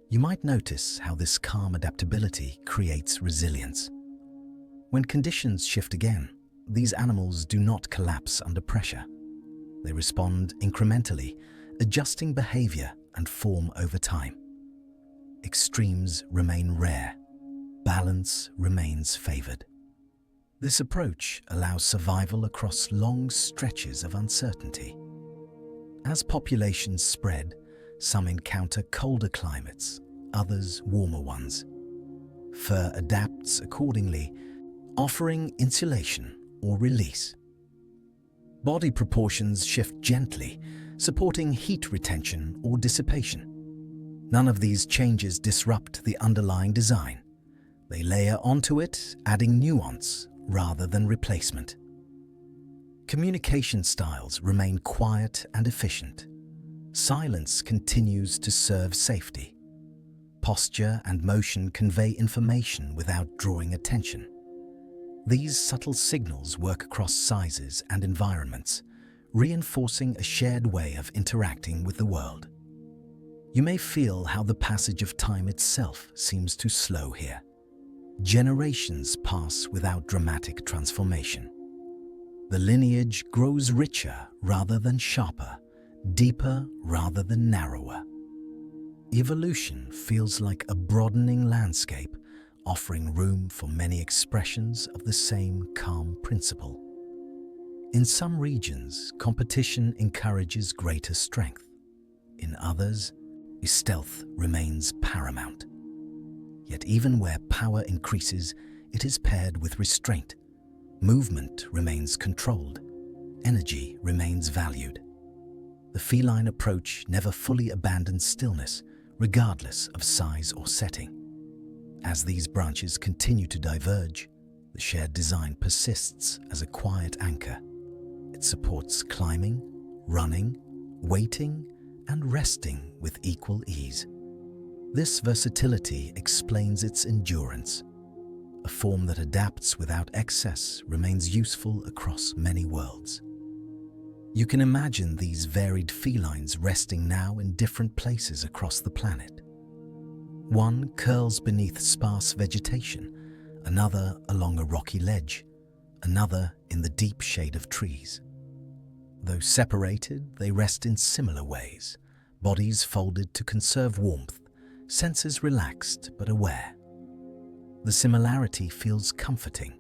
You might notice how this calm adaptability creates resilience. When conditions shift again, these animals do not collapse under pressure. They respond incrementally, adjusting behavior and form over time. Extremes remain rare. Balance remains favored. This approach allows survival across long stretches of uncertainty. As populations spread, some encounter colder climates, others warmer ones. Fur adapts accordingly, offering insulation or release. Body proportions shift gently, supporting heat retention or dissipation. None of these changes disrupt the underlying design. They layer onto it, adding nuance rather than replacement. Communication styles remain quiet and efficient. Silence continues to serve safety. Posture and motion convey information without drawing attention. These subtle signals work across sizes and environments, reinforcing a shared way of interacting with the world. You may feel how the passage of time itself seems to slow here. Generations pass without dramatic transformation. The lineage grows richer rather than sharper, deeper rather than narrower. Evolution feels like a broadening landscape, offering room for many expressions of the same calm principle. In some regions, competition encourages greater strength. In others, stealth remains paramount. Yet even where power increases, it is paired with restraint. Movement remains controlled. Energy remains valued. The feline approach never fully abandons stillness, regardless of size or setting. As these branches continue to diverge, the shared design persists as a quiet anchor. It supports climbing, running, waiting, and resting with equal ease. This versatility explains its endurance. A form that adapts without excess remains useful across many worlds. You can imagine these varied felines resting now in different places across the planet. One curls beneath sparse vegetation, another along a rocky ledge, another in the deep shade of trees. Though separated, they rest in similar ways, bodies folded to conserve warmth, senses relaxed but aware. The similarity feels comforting,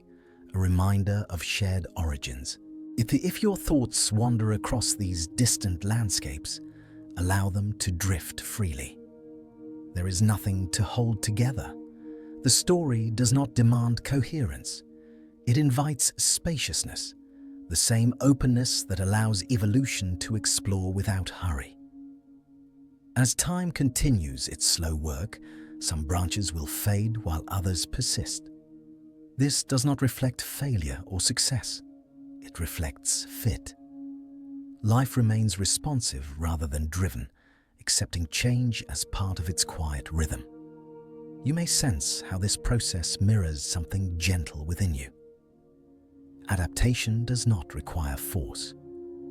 a reminder of shared origins. If your thoughts wander across these distant landscapes, allow them to drift freely. There is nothing to hold together. The story does not demand coherence. It invites spaciousness, the same openness that allows evolution to explore without hurry. As time continues its slow work, some branches will fade while others persist. This does not reflect failure or success. It reflects fit. Life remains responsive rather than driven, accepting change as part of its quiet rhythm. You may sense how this process mirrors something gentle within you. Adaptation does not require force.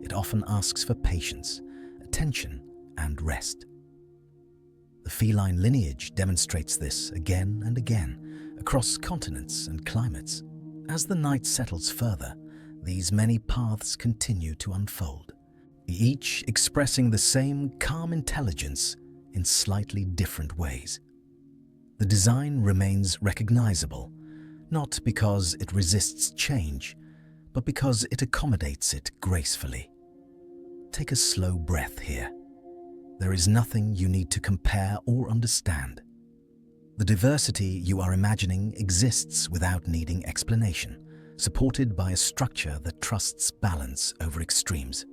It often asks for patience, attention, and rest. The feline lineage demonstrates this again and again across continents and climates. As the night settles further, these many paths continue to unfold, each expressing the same calm intelligence in slightly different ways. The design remains recognizable, not because it resists change, but because it accommodates it gracefully. Take a slow breath here. There is nothing you need to compare or understand. The diversity you are imagining exists without needing explanation, supported by a structure that trusts balance over extremes.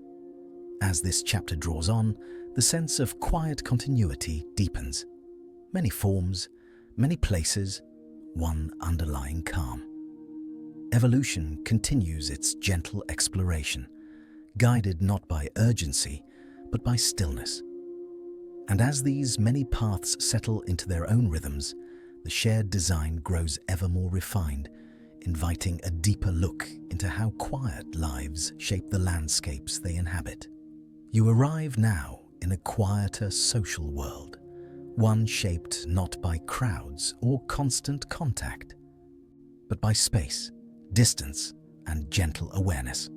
As this chapter draws on, the sense of quiet continuity deepens. Many forms, many places, one underlying calm. Evolution continues its gentle exploration, guided not by urgency, but by stillness. And as these many paths settle into their own rhythms, the shared design grows ever more refined, inviting a deeper look into how quiet lives shape the landscapes they inhabit. You arrive now in a quieter social world, one shaped not by crowds or constant contact, but by space, distance, and gentle awareness.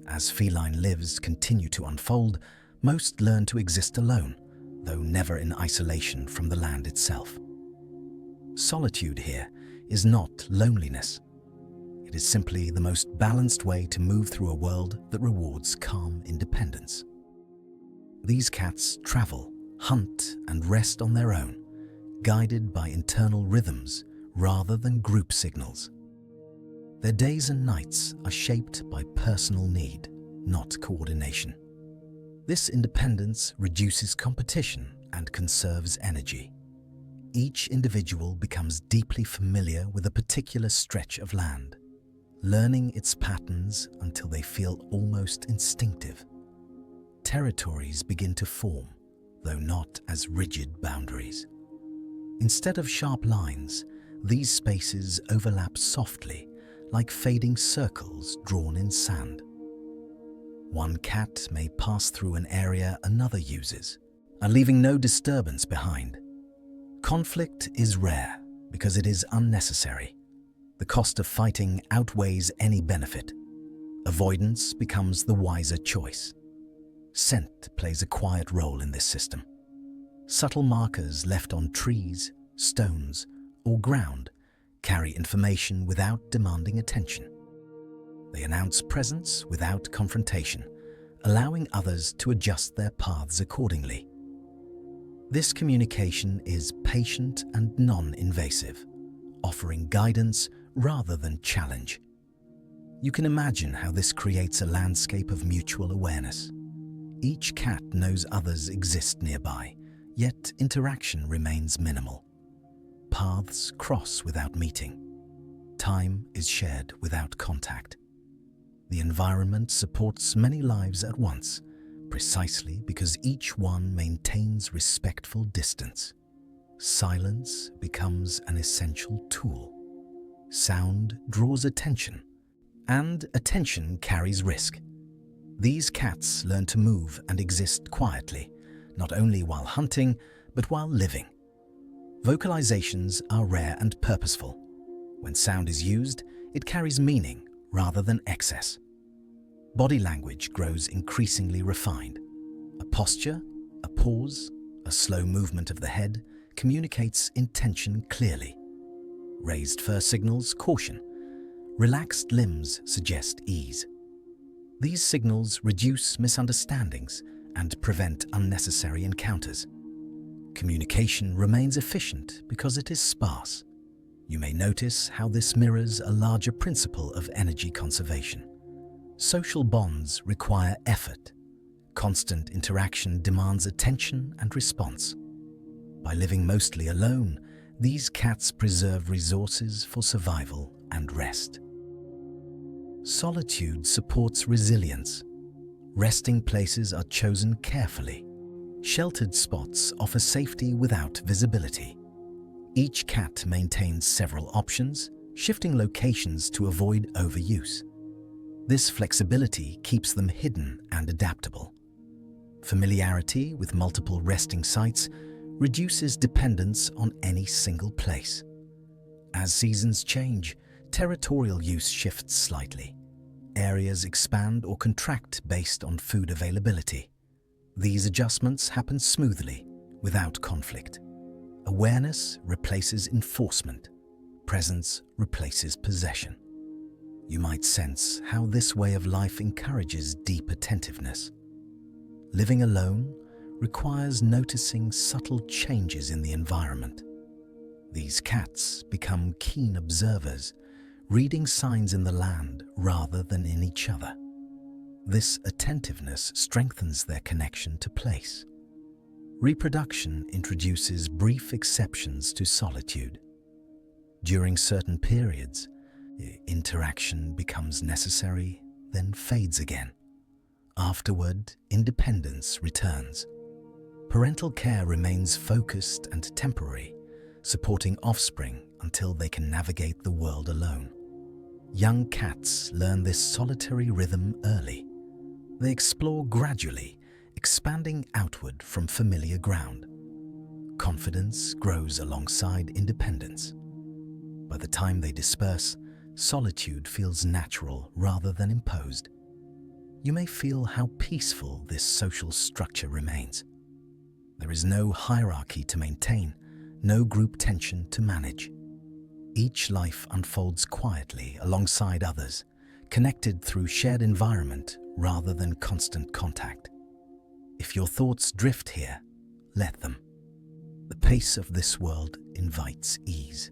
As feline lives continue to unfold, most learn to exist alone, though never in isolation from the land itself. Solitude here is not loneliness. It is simply the most balanced way to move through a world that rewards calm independence. These cats travel, hunt, and rest on their own, guided by internal rhythms rather than group signals. Their days and nights are shaped by personal need, not coordination. This independence reduces competition and conserves energy. Each individual becomes deeply familiar with a particular stretch of land, learning its patterns until they feel almost instinctive. Territories begin to form, though not as rigid boundaries. Instead of sharp lines, these spaces overlap softly, like fading circles drawn in sand. One cat may pass through an area another uses, and leaving no disturbance behind. Conflict is rare because it is unnecessary. The cost of fighting outweighs any benefit. Avoidance becomes the wiser choice. Scent plays a quiet role in this system. Subtle markers left on trees, stones, or ground carry information without demanding attention. They announce presence without confrontation, allowing others to adjust their paths accordingly. This communication is patient and non-invasive, offering guidance rather than challenge. You can imagine how this creates a landscape of mutual awareness. Each cat knows others exist nearby, yet interaction remains minimal. Paths cross without meeting. Time is shared without contact. The environment supports many lives at once, precisely because each one maintains respectful distance. Silence becomes an essential tool. Sound draws attention, and attention carries risk. These cats learn to move and exist quietly, not only while hunting, but while living. Vocalizations are rare and purposeful. When sound is used, it carries meaning rather than excess. Body language grows increasingly refined. A posture, a pause, a slow movement of the head communicates intention clearly. Raised fur signals caution. Relaxed limbs suggest ease. These signals reduce misunderstandings and prevent unnecessary encounters. Communication remains efficient because it is sparse. You may notice how this mirrors a larger principle of energy conservation. Social bonds require effort. Constant interaction demands attention and response. By living mostly alone, these cats preserve resources for survival and rest. Solitude supports resilience. Resting places are chosen carefully. Sheltered spots offer safety without visibility. Each cat maintains several options, shifting locations to avoid overuse. This flexibility keeps them hidden and adaptable. Familiarity with multiple resting sites reduces dependence on any single place. As seasons change, territorial use shifts slightly. Areas expand or contract based on food availability. These adjustments happen smoothly, without conflict. Awareness replaces enforcement. Presence replaces possession. You might sense how this way of life encourages deep attentiveness. Living alone requires noticing subtle changes in the environment. These cats become keen observers, reading signs in the land rather than in each other. This attentiveness strengthens their connection to place. Reproduction introduces brief exceptions to solitude. During certain periods, interaction becomes necessary, then fades again. Afterward, independence returns. Parental care remains focused and temporary, supporting offspring until they can navigate the world alone. Young cats learn this solitary rhythm early. They explore gradually, expanding outward from familiar ground. Confidence grows alongside independence. By the time they disperse, solitude feels natural rather than imposed. You may feel how peaceful this social structure remains. There is no hierarchy to maintain, no group tension to manage. Each life unfolds quietly alongside others, connected through shared environment rather than constant contact. If your thoughts drift here, let them. The pace of this world invites ease.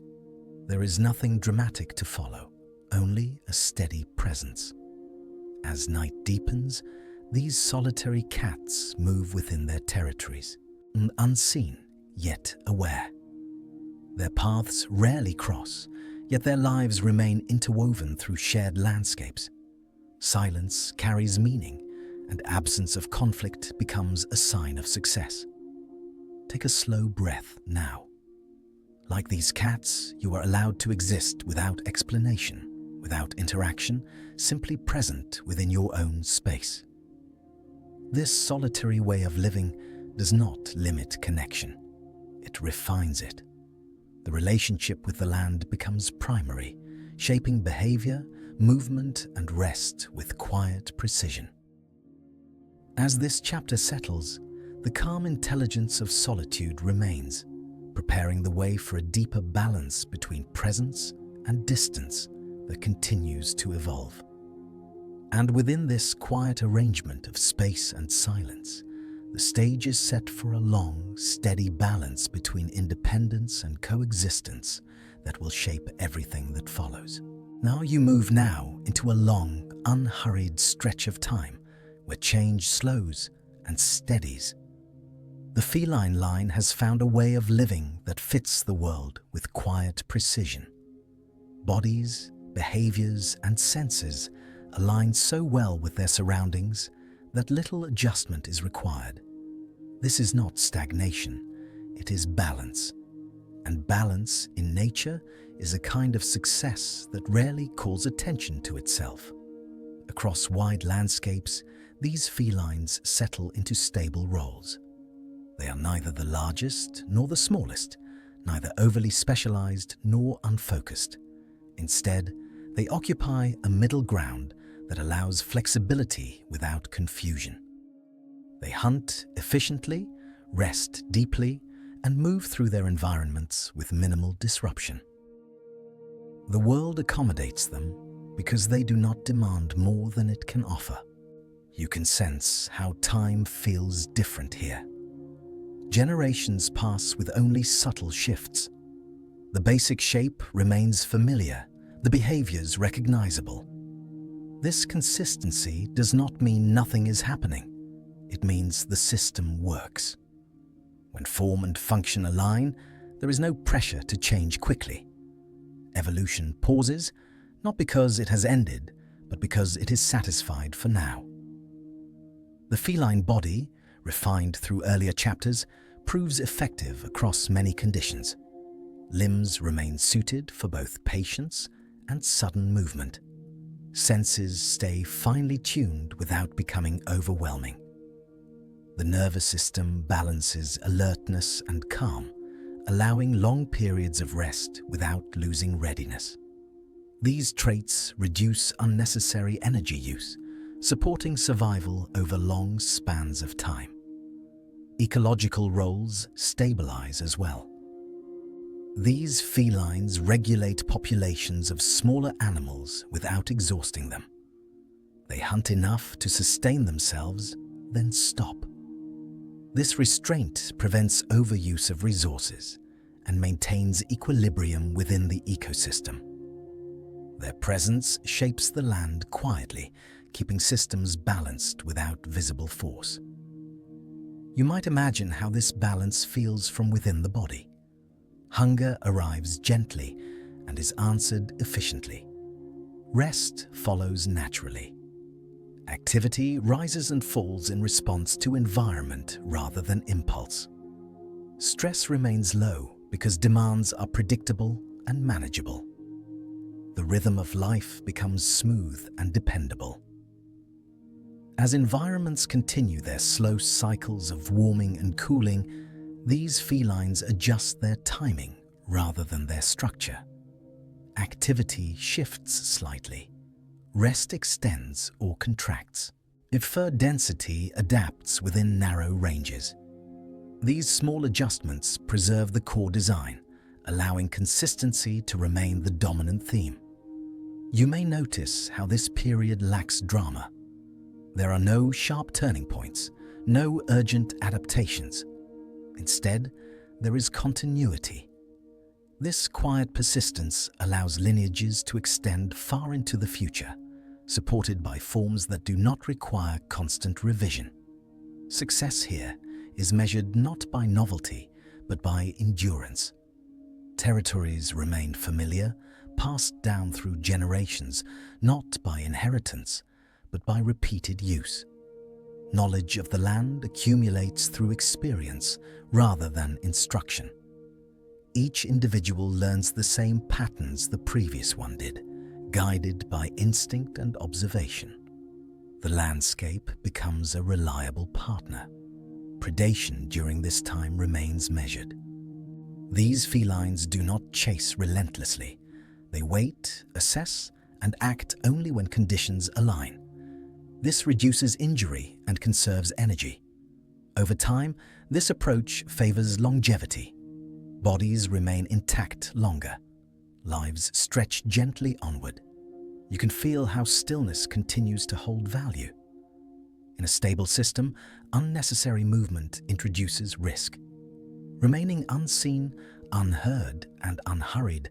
There is nothing dramatic to follow, only a steady presence. As night deepens, these solitary cats move within their territories, unseen yet aware. Their paths rarely cross, yet their lives remain interwoven through shared landscapes. Silence carries meaning, and absence of conflict becomes a sign of success. Take a slow breath now. Like these cats, you are allowed to exist without explanation, without interaction, simply present within your own space. This solitary way of living does not limit connection. It refines it. The relationship with the land becomes primary, shaping behavior, movement, and rest with quiet precision. As this chapter settles, the calm intelligence of solitude remains, preparing the way for a deeper balance between presence and distance that continues to evolve. And within this quiet arrangement of space and silence, the stage is set for a long, steady balance between independence and coexistence that will shape everything that follows. Now you move into a long, unhurried stretch of time where change slows and steadies. The feline line has found a way of living that fits the world with quiet precision. Bodies, behaviors, and senses align so well with their surroundings that little adjustment is required. This is not stagnation, it is balance. And balance in nature is a kind of success that rarely calls attention to itself. Across wide landscapes, these felines settle into stable roles. They are neither the largest nor the smallest, neither overly specialized nor unfocused. Instead, they occupy a middle ground that allows flexibility without confusion. They hunt efficiently, rest deeply, and move through their environments with minimal disruption. The world accommodates them because they do not demand more than it can offer. You can sense how time feels different here. Generations pass with only subtle shifts. The basic shape remains familiar, the behaviors recognizable. This consistency does not mean nothing is happening. It means the system works. When form and function align, there is no pressure to change quickly. Evolution pauses, not because it has ended, but because it is satisfied for now. The feline body, refined through earlier chapters, proves effective across many conditions. Limbs remain suited for both patience and sudden movement. Senses stay finely tuned without becoming overwhelming. The nervous system balances alertness and calm, allowing long periods of rest without losing readiness. These traits reduce unnecessary energy use, supporting survival over long spans of time. Ecological roles stabilize as well. These felines regulate populations of smaller animals without exhausting them. They hunt enough to sustain themselves, then stop. This restraint prevents overuse of resources and maintains equilibrium within the ecosystem. Their presence shapes the land quietly, keeping systems balanced without visible force. You might imagine how this balance feels from within the body. Hunger arrives gently and is answered efficiently. Rest follows naturally. Activity rises and falls in response to environment rather than impulse. Stress remains low because demands are predictable and manageable. The rhythm of life becomes smooth and dependable. As environments continue their slow cycles of warming and cooling, these felines adjust their timing rather than their structure. Activity shifts slightly. Rest extends or contracts. Fur density adapts within narrow ranges. These small adjustments preserve the core design, allowing consistency to remain the dominant theme. You may notice how this period lacks drama. There are no sharp turning points, no urgent adaptations. Instead, there is continuity. This quiet persistence allows lineages to extend far into the future, supported by forms that do not require constant revision. Success here is measured not by novelty, but by endurance. Territories remain familiar, passed down through generations, not by inheritance, but by repeated use. Knowledge of the land accumulates through experience rather than instruction. Each individual learns the same patterns the previous one did, guided by instinct and observation. The landscape becomes a reliable partner. Predation during this time remains measured. These felines do not chase relentlessly. They wait, assess, and act only when conditions align. This reduces injury and conserves energy. Over time, this approach favors longevity. Bodies remain intact longer. Lives stretch gently onward. You can feel how stillness continues to hold value. In a stable system, unnecessary movement introduces risk. Remaining unseen, unheard, and unhurried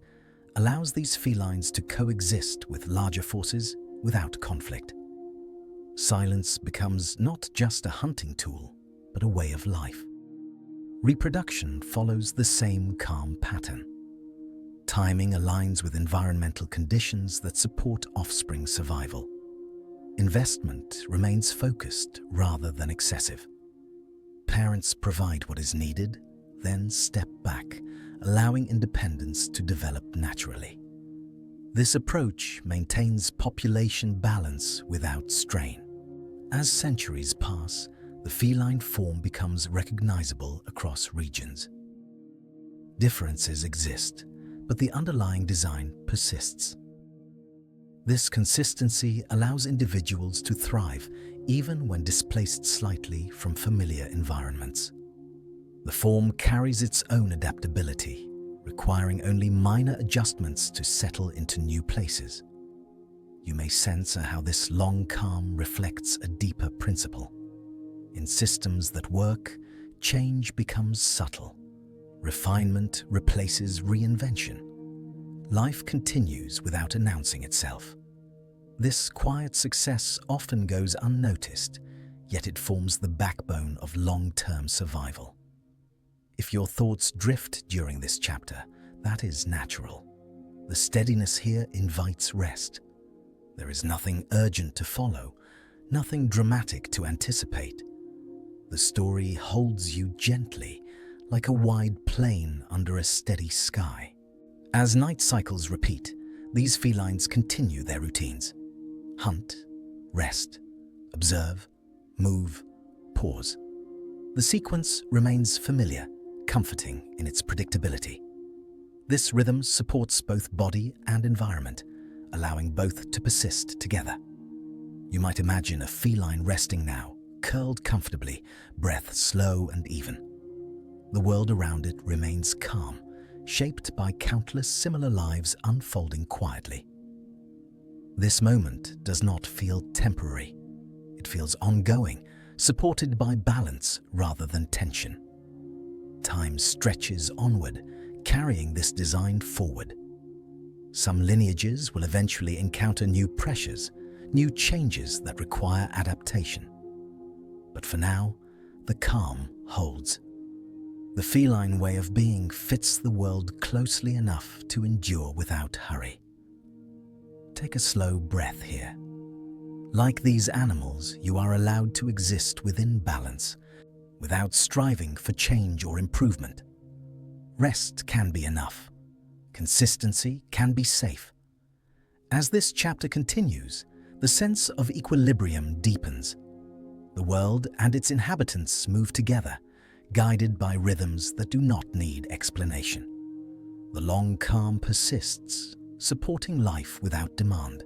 allows these felines to coexist with larger forces without conflict. Silence becomes not just a hunting tool, but a way of life. Reproduction follows the same calm pattern. Timing aligns with environmental conditions that support offspring survival. Investment remains focused rather than excessive. Parents provide what is needed, then step back, allowing independence to develop naturally. This approach maintains population balance without strain. As centuries pass, the feline form becomes recognizable across regions. Differences exist, but the underlying design persists. This consistency allows individuals to thrive even when displaced slightly from familiar environments. The form carries its own adaptability, requiring only minor adjustments to settle into new places. You may sense how this long calm reflects a deeper principle. In systems that work, change becomes subtle. Refinement replaces reinvention. Life continues without announcing itself. This quiet success often goes unnoticed, yet it forms the backbone of long-term survival. If your thoughts drift during this chapter, that is natural. The steadiness here invites rest. There is nothing urgent to follow, nothing dramatic to anticipate. The story holds you gently, like a wide plain under a steady sky. As night cycles repeat, these felines continue their routines. Hunt, rest, observe, move, pause. The sequence remains familiar, comforting in its predictability. This rhythm supports both body and environment, allowing both to persist together. You might imagine a feline resting now, curled comfortably, breath slow and even. The world around it remains calm, shaped by countless similar lives unfolding quietly. This moment does not feel temporary. It feels ongoing, supported by balance rather than tension. Time stretches onward, carrying this design forward. Some lineages will eventually encounter new pressures, new changes that require adaptation. But for now, the calm holds. The feline way of being fits the world closely enough to endure without hurry. Take a slow breath here. Like these animals, you are allowed to exist within balance, without striving for change or improvement. Rest can be enough. Consistency can be safe. As this chapter continues, the sense of equilibrium deepens. The world and its inhabitants move together, guided by rhythms that do not need explanation. The long calm persists, supporting life without demand.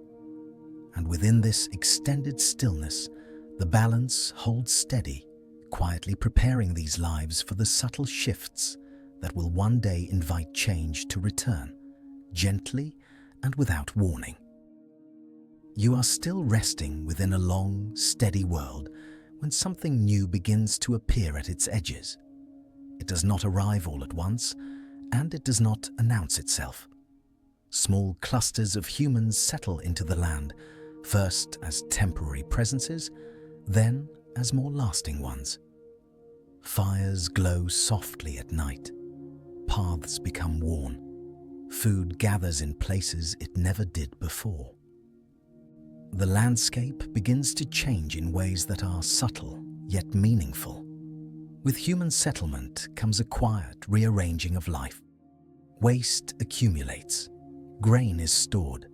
And within this extended stillness, the balance holds steady, quietly preparing these lives for the subtle shifts that will one day invite change to return, gently and without warning. You are still resting within a long, steady world when something new begins to appear at its edges. It does not arrive all at once, and it does not announce itself. Small clusters of humans settle into the land, first as temporary presences, then as more lasting ones. Fires glow softly at night. Paths become worn. Food gathers in places it never did before. The landscape begins to change in ways that are subtle yet meaningful. With human settlement comes a quiet rearranging of life. Waste accumulates. Grain is stored.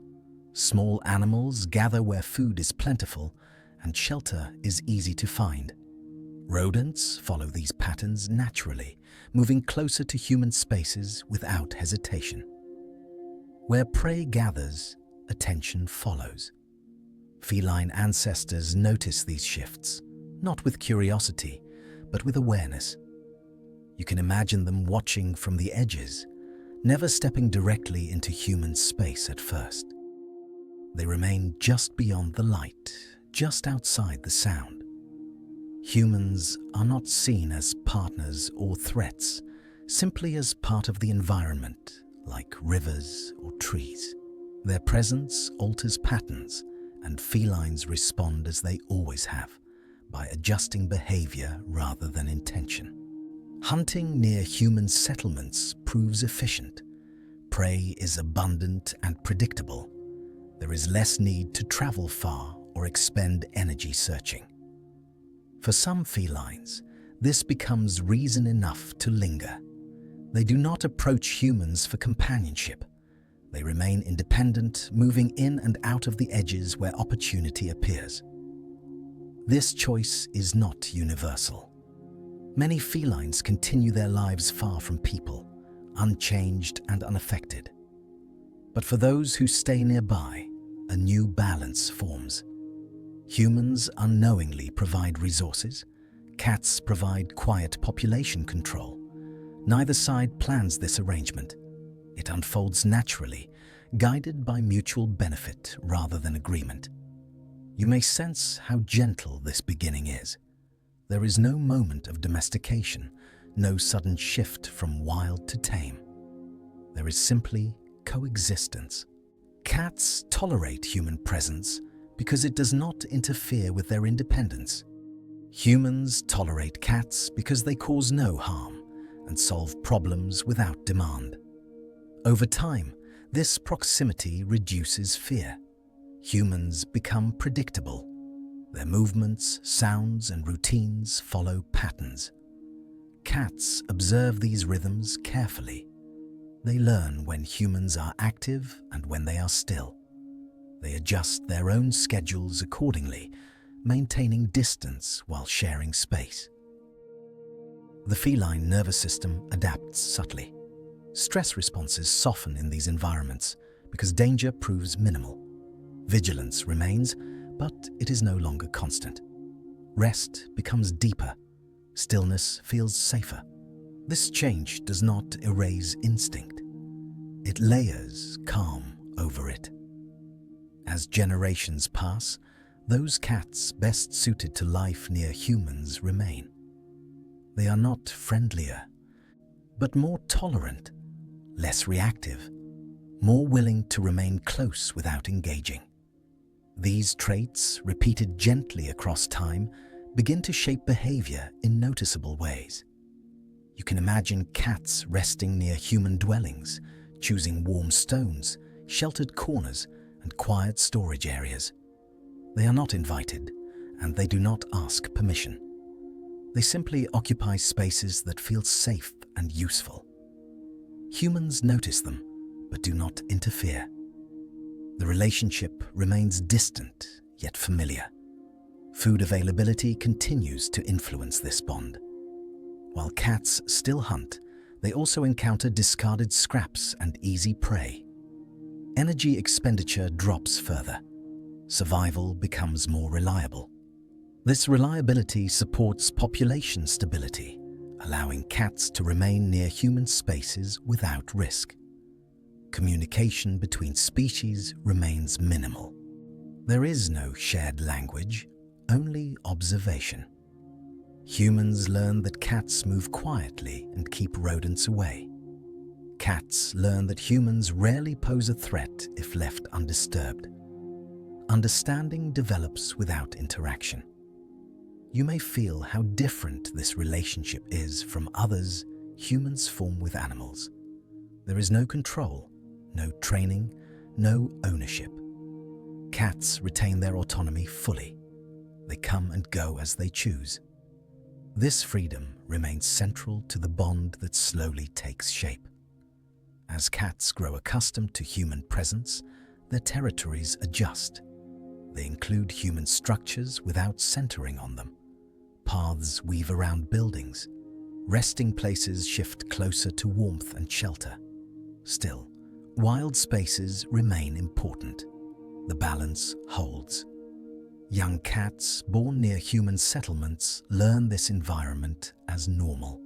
Small animals gather where food is plentiful and shelter is easy to find. Rodents follow these patterns naturally, moving closer to human spaces without hesitation. Where prey gathers, attention follows. Feline ancestors notice these shifts, not with curiosity, but with awareness. You can imagine them watching from the edges, never stepping directly into human space at first. They remain just beyond the light, just outside the sound. Humans are not seen as partners or threats, simply as part of the environment, like rivers or trees. Their presence alters patterns, and felines respond as they always have, by adjusting behavior rather than intention. Hunting near human settlements proves efficient. Prey is abundant and predictable. There is less need to travel far or expend energy searching. For some felines, this becomes reason enough to linger. They do not approach humans for companionship. They remain independent, moving in and out of the edges where opportunity appears. This choice is not universal. Many felines continue their lives far from people, unchanged and unaffected. But for those who stay nearby, a new balance forms. Humans unknowingly provide resources. Cats provide quiet population control. Neither side plans this arrangement. It unfolds naturally, guided by mutual benefit rather than agreement. You may sense how gentle this beginning is. There is no moment of domestication, no sudden shift from wild to tame. There is simply coexistence. Cats tolerate human presence because it does not interfere with their independence. Humans tolerate cats because they cause no harm and solve problems without demand. Over time, this proximity reduces fear. Humans become predictable. Their movements, sounds, and routines follow patterns. Cats observe these rhythms carefully. They learn when humans are active and when they are still. They adjust their own schedules accordingly, maintaining distance while sharing space. The feline nervous system adapts subtly. Stress responses soften in these environments because danger proves minimal. Vigilance remains, but it is no longer constant. Rest becomes deeper. Stillness feels safer. This change does not erase instinct. It layers calm over it. As generations pass, those cats best suited to life near humans remain. They are not friendlier, but more tolerant, less reactive, more willing to remain close without engaging. These traits, repeated gently across time, begin to shape behavior in noticeable ways. You can imagine cats resting near human dwellings, choosing warm stones, sheltered corners, and quiet storage areas. They are not invited, and they do not ask permission. They simply occupy spaces that feel safe and useful. Humans notice them, but do not interfere. The relationship remains distant, yet familiar. Food availability continues to influence this bond. While cats still hunt, they also encounter discarded scraps and easy prey. Energy expenditure drops further. Survival becomes more reliable. This reliability supports population stability, allowing cats to remain near human spaces without risk. Communication between species remains minimal. There is no shared language, only observation. Humans learn that cats move quietly and keep rodents away. Cats learn that humans rarely pose a threat if left undisturbed. Understanding develops without interaction. You may feel how different this relationship is from others humans form with animals. There is no control, no training, no ownership. Cats retain their autonomy fully. They come and go as they choose. This freedom remains central to the bond that slowly takes shape. As cats grow accustomed to human presence, their territories adjust. They include human structures without centering on them. Paths weave around buildings. Resting places shift closer to warmth and shelter. Still, wild spaces remain important. The balance holds. Young cats born near human settlements learn this environment as normal.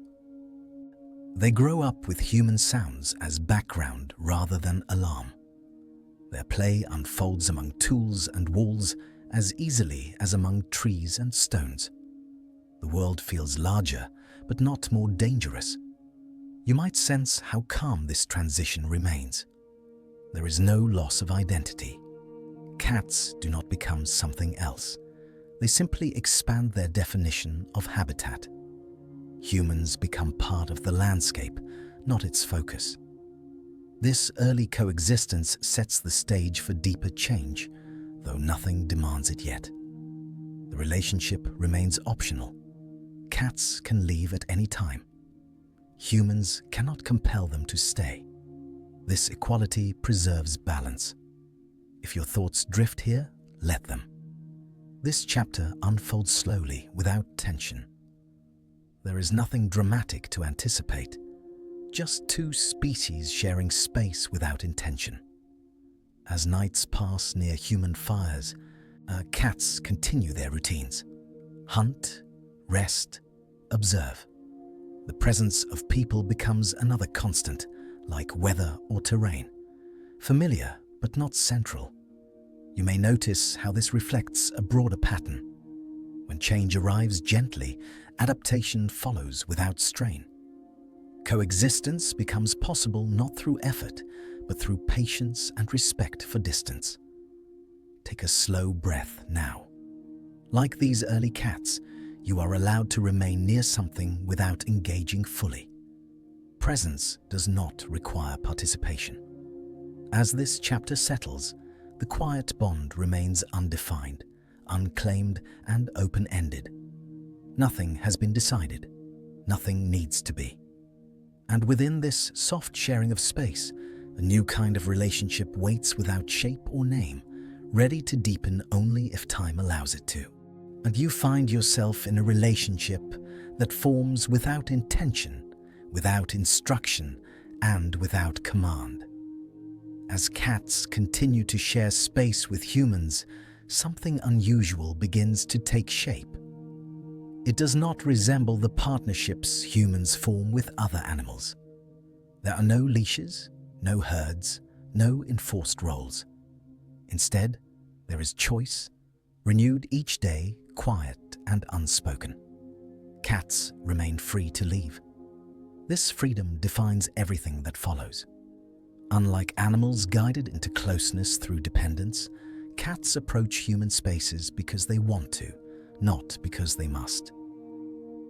They grow up with human sounds as background rather than alarm. Their play unfolds among tools and walls as easily as among trees and stones. The world feels larger, but not more dangerous. You might sense how calm this transition remains. There is no loss of identity. Cats do not become something else. They simply expand their definition of habitat. Humans become part of the landscape, not its focus. This early coexistence sets the stage for deeper change, though nothing demands it yet. The relationship remains optional. Cats can leave at any time. Humans cannot compel them to stay. This equality preserves balance. If your thoughts drift here, let them. This chapter unfolds slowly, without tension. There is nothing dramatic to anticipate, just two species sharing space without intention. As nights pass near human fires, cats continue their routines. Hunt, rest, observe. The presence of people becomes another constant, like weather or terrain. Familiar, but not central. You may notice how this reflects a broader pattern. When change arrives gently, adaptation follows without strain. Coexistence becomes possible not through effort, but through patience and respect for distance. Take a slow breath now. Like these early cats, you are allowed to remain near something without engaging fully. Presence does not require participation. As this chapter settles, the quiet bond remains undefined, unclaimed, and open-ended. Nothing has been decided. Nothing needs to be. And within this soft sharing of space, a new kind of relationship waits without shape or name, ready to deepen only if time allows it to. And you find yourself in a relationship that forms without intention, without instruction, and without command. As cats continue to share space with humans, something unusual begins to take shape. It does not resemble the partnerships humans form with other animals. There are no leashes, no herds, no enforced roles. Instead, there is choice, renewed each day, quiet and unspoken. Cats remain free to leave. This freedom defines everything that follows. Unlike animals guided into closeness through dependence, cats approach human spaces because they want to, not because they must.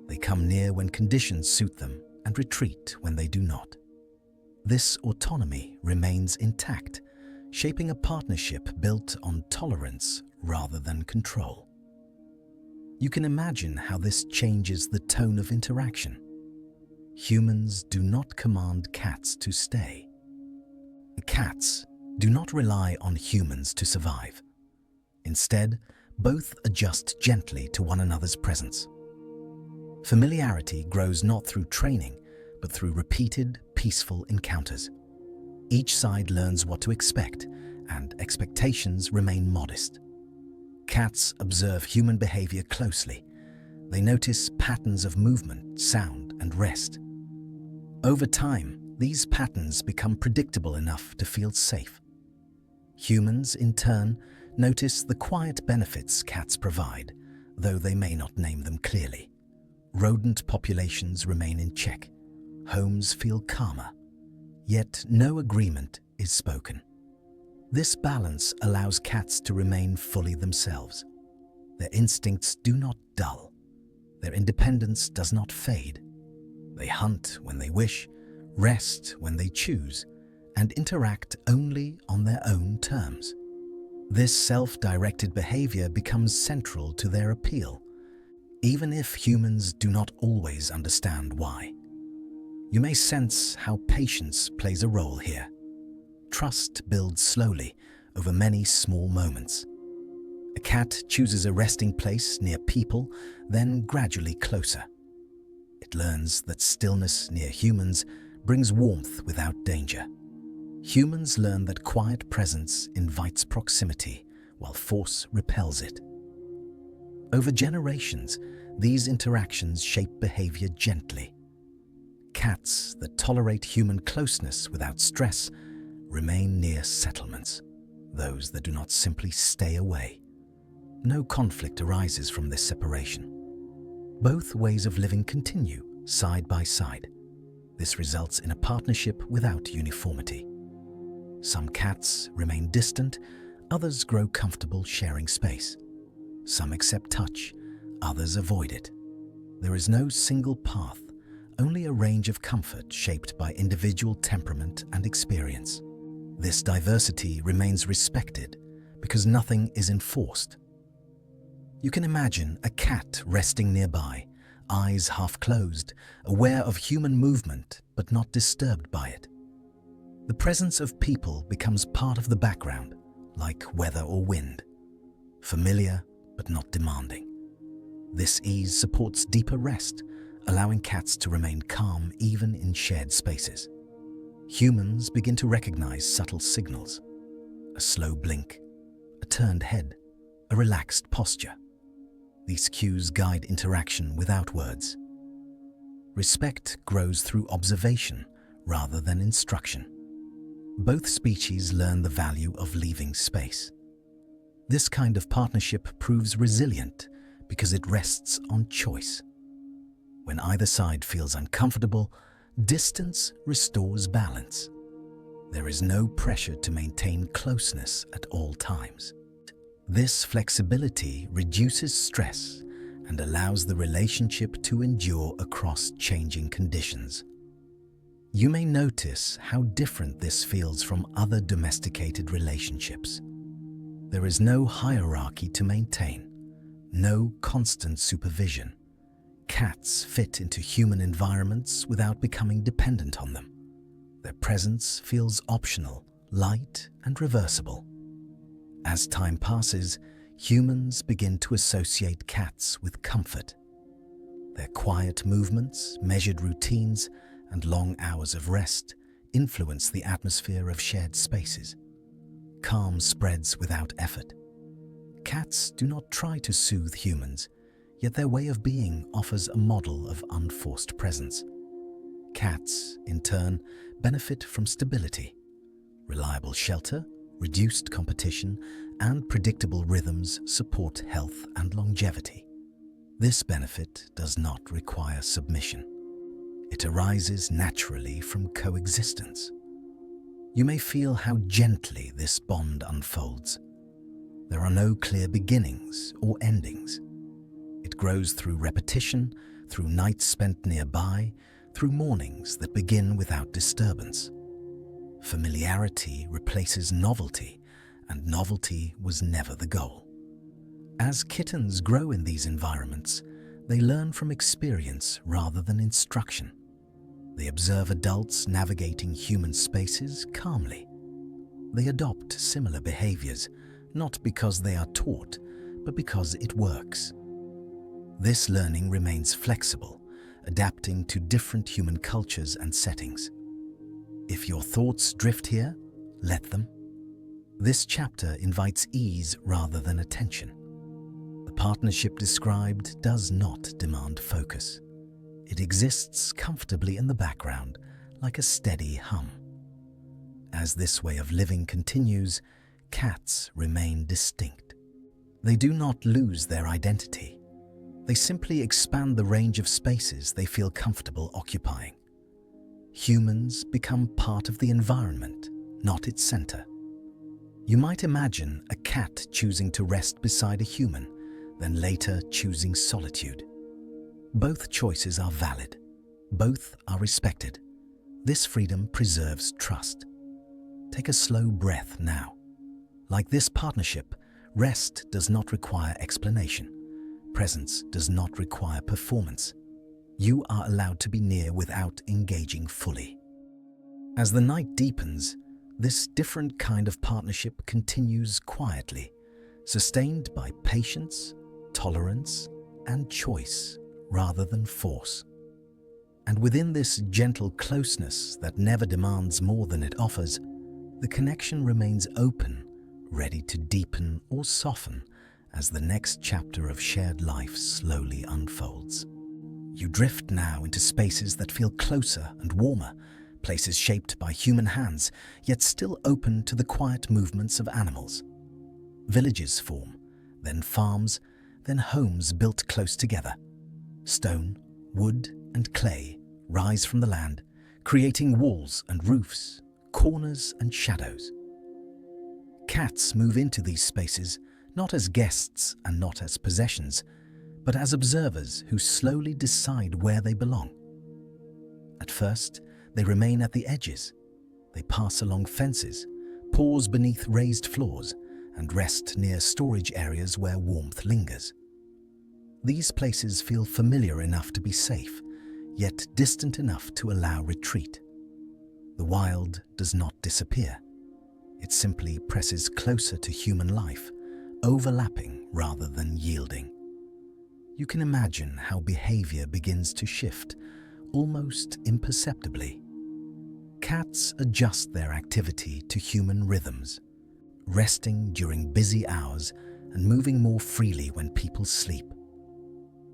They come near when conditions suit them and retreat when they do not. This autonomy remains intact, shaping a partnership built on tolerance rather than control. You can imagine how this changes the tone of interaction. Humans do not command cats to stay. Cats do not rely on humans to survive. Instead, both adjust gently to one another's presence. Familiarity grows not through training, but through repeated, peaceful encounters. Each side learns what to expect, and expectations remain modest. Cats observe human behavior closely. They notice patterns of movement, sound, and rest. Over time, these patterns become predictable enough to feel safe. Humans, in turn, notice the quiet benefits cats provide, though they may not name them clearly. Rodent populations remain in check. Homes feel calmer. Yet no agreement is spoken. This balance allows cats to remain fully themselves. Their instincts do not dull. Their independence does not fade. They hunt when they wish, rest when they choose, and interact only on their own terms. This self-directed behavior becomes central to their appeal, even if humans do not always understand why. You may sense how patience plays a role here. Trust builds slowly over many small moments. A cat chooses a resting place near people, then gradually closer. It learns that stillness near humans brings warmth without danger. Humans learn that quiet presence invites proximity, while force repels it. Over generations, these interactions shape behavior gently. Cats that tolerate human closeness without stress remain near settlements, those that do not simply stay away. No conflict arises from this separation. Both ways of living continue side by side. This results in a partnership without uniformity. Some cats remain distant, others grow comfortable sharing space. Some accept touch, others avoid it. There is no single path, only a range of comfort shaped by individual temperament and experience. This diversity remains respected because nothing is enforced. You can imagine a cat resting nearby, eyes half closed, aware of human movement but not disturbed by it. The presence of people becomes part of the background, like weather or wind, familiar but not demanding. This ease supports deeper rest, allowing cats to remain calm even in shared spaces. Humans begin to recognize subtle signals: a slow blink, a turned head, a relaxed posture. These cues guide interaction without words. Respect grows through observation rather than instruction. Both species learn the value of leaving space. This kind of partnership proves resilient because it rests on choice. When either side feels uncomfortable, distance restores balance. There is no pressure to maintain closeness at all times. This flexibility reduces stress and allows the relationship to endure across changing conditions. You may notice how different this feels from other domesticated relationships. There is no hierarchy to maintain, no constant supervision. Cats fit into human environments without becoming dependent on them. Their presence feels optional, light, and reversible. As time passes, humans begin to associate cats with comfort. Their quiet movements, measured routines, and long hours of rest influence the atmosphere of shared spaces. Calm spreads without effort. Cats do not try to soothe humans, yet their way of being offers a model of unforced presence. Cats, in turn, benefit from stability. Reliable shelter, reduced competition, and predictable rhythms support health and longevity. This benefit does not require submission. It arises naturally from coexistence. You may feel how gently this bond unfolds. There are no clear beginnings or endings. It grows through repetition, through nights spent nearby, through mornings that begin without disturbance. Familiarity replaces novelty, and novelty was never the goal. As kittens grow in these environments, they learn from experience rather than instruction. They observe adults navigating human spaces calmly. They adopt similar behaviors, not because they are taught, but because it works. This learning remains flexible, adapting to different human cultures and settings. If your thoughts drift here, let them. This chapter invites ease rather than attention. The partnership described does not demand focus. It exists comfortably in the background, like a steady hum. As this way of living continues, cats remain distinct. They do not lose their identity. They simply expand the range of spaces they feel comfortable occupying. Humans become part of the environment, not its center. You might imagine a cat choosing to rest beside a human, then later choosing solitude. Both choices are valid. Both are respected. This freedom preserves trust. Take a slow breath now. Like this partnership, rest does not require explanation. Presence does not require performance. You are allowed to be near without engaging fully. As the night deepens, this different kind of partnership continues quietly, sustained by patience, tolerance, and choice rather than force. And within this gentle closeness that never demands more than it offers, the connection remains open, ready to deepen or soften as the next chapter of shared life slowly unfolds. You drift now into spaces that feel closer and warmer, places shaped by human hands, yet still open to the quiet movements of animals. Villages form, then farms, then homes built close together. Stone, wood, and clay rise from the land, creating walls and roofs, corners and shadows. Cats move into these spaces not as guests and not as possessions, but as observers who slowly decide where they belong. At first, they remain at the edges. They pass along fences, pause beneath raised floors, and rest near storage areas where warmth lingers. These places feel familiar enough to be safe, yet distant enough to allow retreat. The wild does not disappear. It simply presses closer to human life, overlapping rather than yielding. You can imagine how behavior begins to shift, almost imperceptibly. Cats adjust their activity to human rhythms, resting during busy hours and moving more freely when people sleep.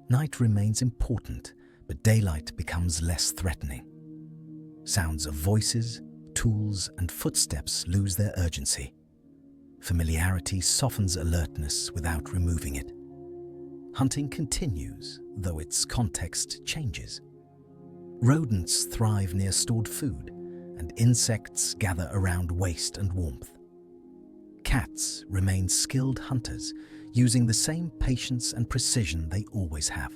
Night remains important, but daylight becomes less threatening. Sounds of voices, tools, and footsteps lose their urgency. Familiarity softens alertness without removing it. Hunting continues, though its context changes. Rodents thrive near stored food, and insects gather around waste and warmth. Cats remain skilled hunters, using the same patience and precision they always have.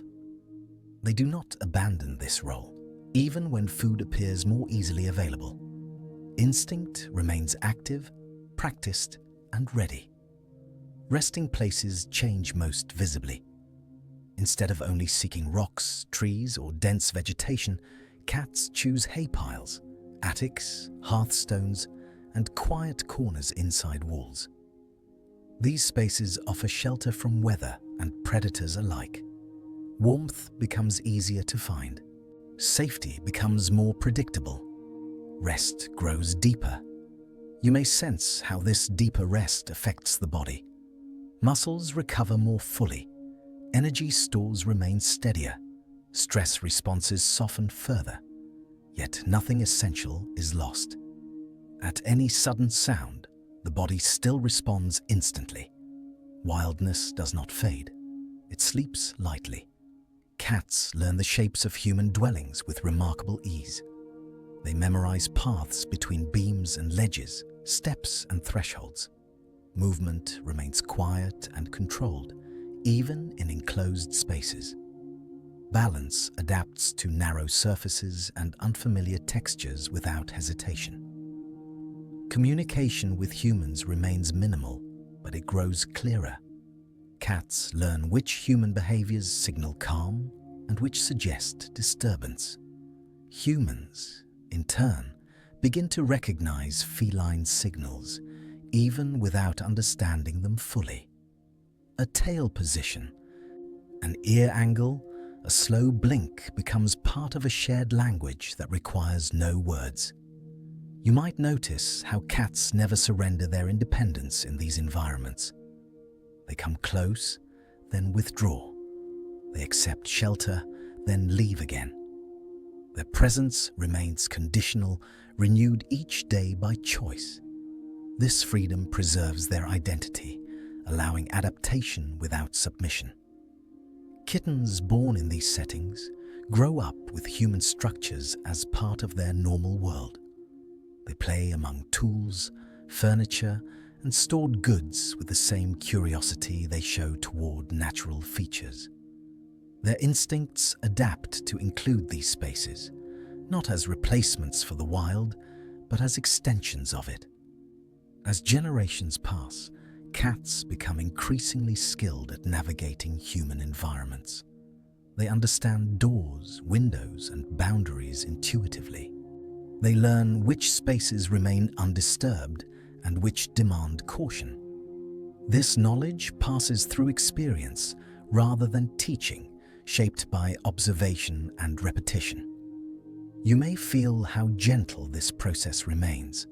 They do not abandon this role, even when food appears more easily available. Instinct remains active, practiced, and ready. Resting places change most visibly. Instead of only seeking rocks, trees, or dense vegetation, cats choose hay piles, attics, hearthstones, and quiet corners inside walls. These spaces offer shelter from weather and predators alike. Warmth becomes easier to find. Safety becomes more predictable. Rest grows deeper. You may sense how this deeper rest affects the body. Muscles recover more fully. Energy stores remain steadier. Stress responses soften further. Yet nothing essential is lost. At any sudden sound, the body still responds instantly. Wildness does not fade. It sleeps lightly. Cats learn the shapes of human dwellings with remarkable ease. They memorize paths between beams and ledges, steps and thresholds. Movement remains quiet and controlled, even in enclosed spaces. Balance adapts to narrow surfaces and unfamiliar textures without hesitation. Communication with humans remains minimal, but it grows clearer. Cats learn which human behaviors signal calm and which suggest disturbance. Humans, in turn, begin to recognize feline signals, even without understanding them fully. A tail position, an ear angle, a slow blink becomes part of a shared language that requires no words. You might notice how cats never surrender their independence in these environments. They come close, then withdraw. They accept shelter, then leave again. Their presence remains conditional, renewed each day by choice. This freedom preserves their identity, allowing adaptation without submission. Kittens born in these settings grow up with human structures as part of their normal world. They play among tools, furniture, and stored goods with the same curiosity they show toward natural features. Their instincts adapt to include these spaces, not as replacements for the wild, but as extensions of it. As generations pass, cats become increasingly skilled at navigating human environments. They understand doors, windows, and boundaries intuitively. They learn which spaces remain undisturbed and which demand caution. This knowledge passes through experience rather than teaching, shaped by observation and repetition. You may feel how gentle this process remains.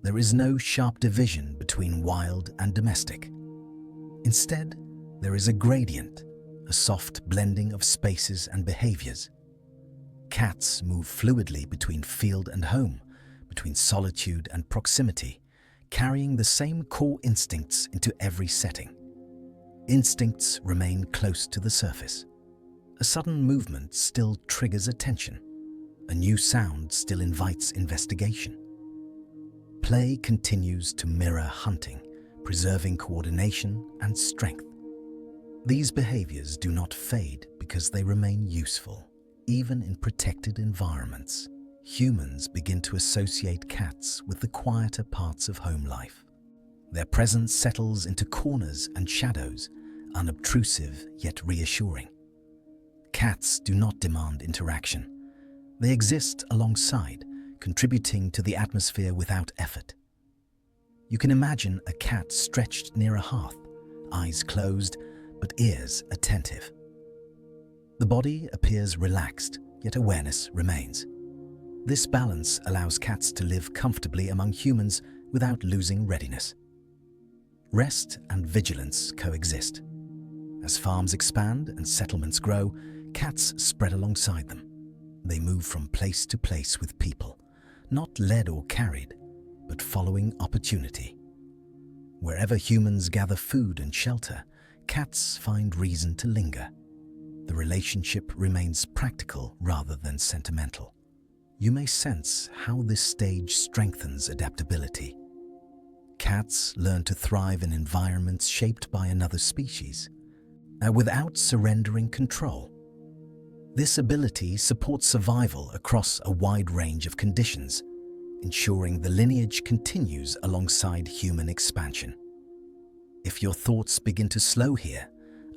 There is no sharp division between wild and domestic. Instead, There is a gradient, a soft blending of spaces and behaviors. Cats move fluidly between field and home, between solitude and proximity, carrying the same core instincts into every setting. Instincts remain close to the surface. A sudden movement still triggers attention. A new sound still invites investigation. Play continues to mirror hunting, preserving coordination and strength. These behaviors do not fade because they remain useful. Even in protected environments, humans begin to associate cats with the quieter parts of home life. Their presence settles into corners and shadows, unobtrusive yet reassuring. Cats do not demand interaction. They exist alongside, contributing to the atmosphere without effort. You can imagine a cat stretched near a hearth, eyes closed, but ears attentive. The body appears relaxed, yet awareness remains. This balance allows cats to live comfortably among humans without losing readiness. Rest and vigilance coexist. As farms expand and settlements grow, cats spread alongside them. They move from place to place with people, not led or carried, but following opportunity. Wherever humans gather food and shelter, cats find reason to linger. The relationship remains practical rather than sentimental. You may sense how this stage strengthens adaptability. Cats learn to thrive in environments shaped by another species, without surrendering control. This ability supports survival across a wide range of conditions, ensuring the lineage continues alongside human expansion. If your thoughts begin to slow here,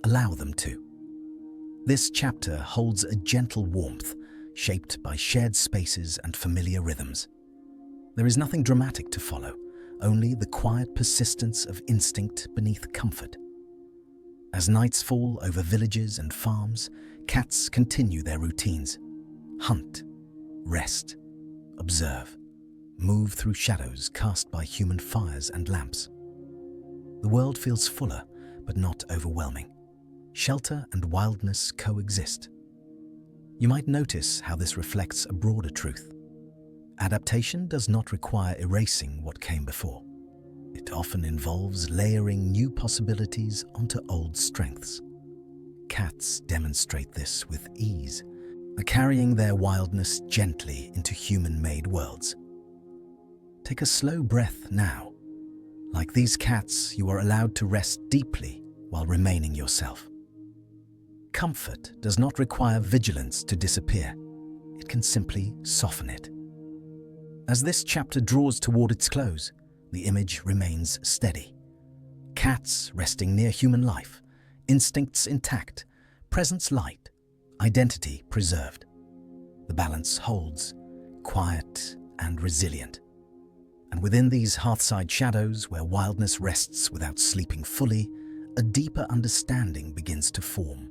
allow them to. This chapter holds a gentle warmth, shaped by shared spaces and familiar rhythms. There is nothing dramatic to follow, only the quiet persistence of instinct beneath comfort. As nights fall over villages and farms, cats continue their routines. Hunt, rest, observe, move through shadows cast by human fires and lamps. The world feels fuller, but not overwhelming. Shelter and wildness coexist. You might notice how this reflects a broader truth. Adaptation does not require erasing what came before. It often involves layering new possibilities onto old strengths. Cats demonstrate this with ease, carrying their wildness gently into human-made worlds. Take a slow breath now. Like these cats, you are allowed to rest deeply while remaining yourself. Comfort does not require vigilance to disappear. It can simply soften it. As this chapter draws toward its close, the image remains steady. Cats resting near human life, instincts intact, presence light, identity preserved. The balance holds, quiet and resilient. And within these hearthside shadows, where wildness rests without sleeping fully, a deeper understanding begins to form,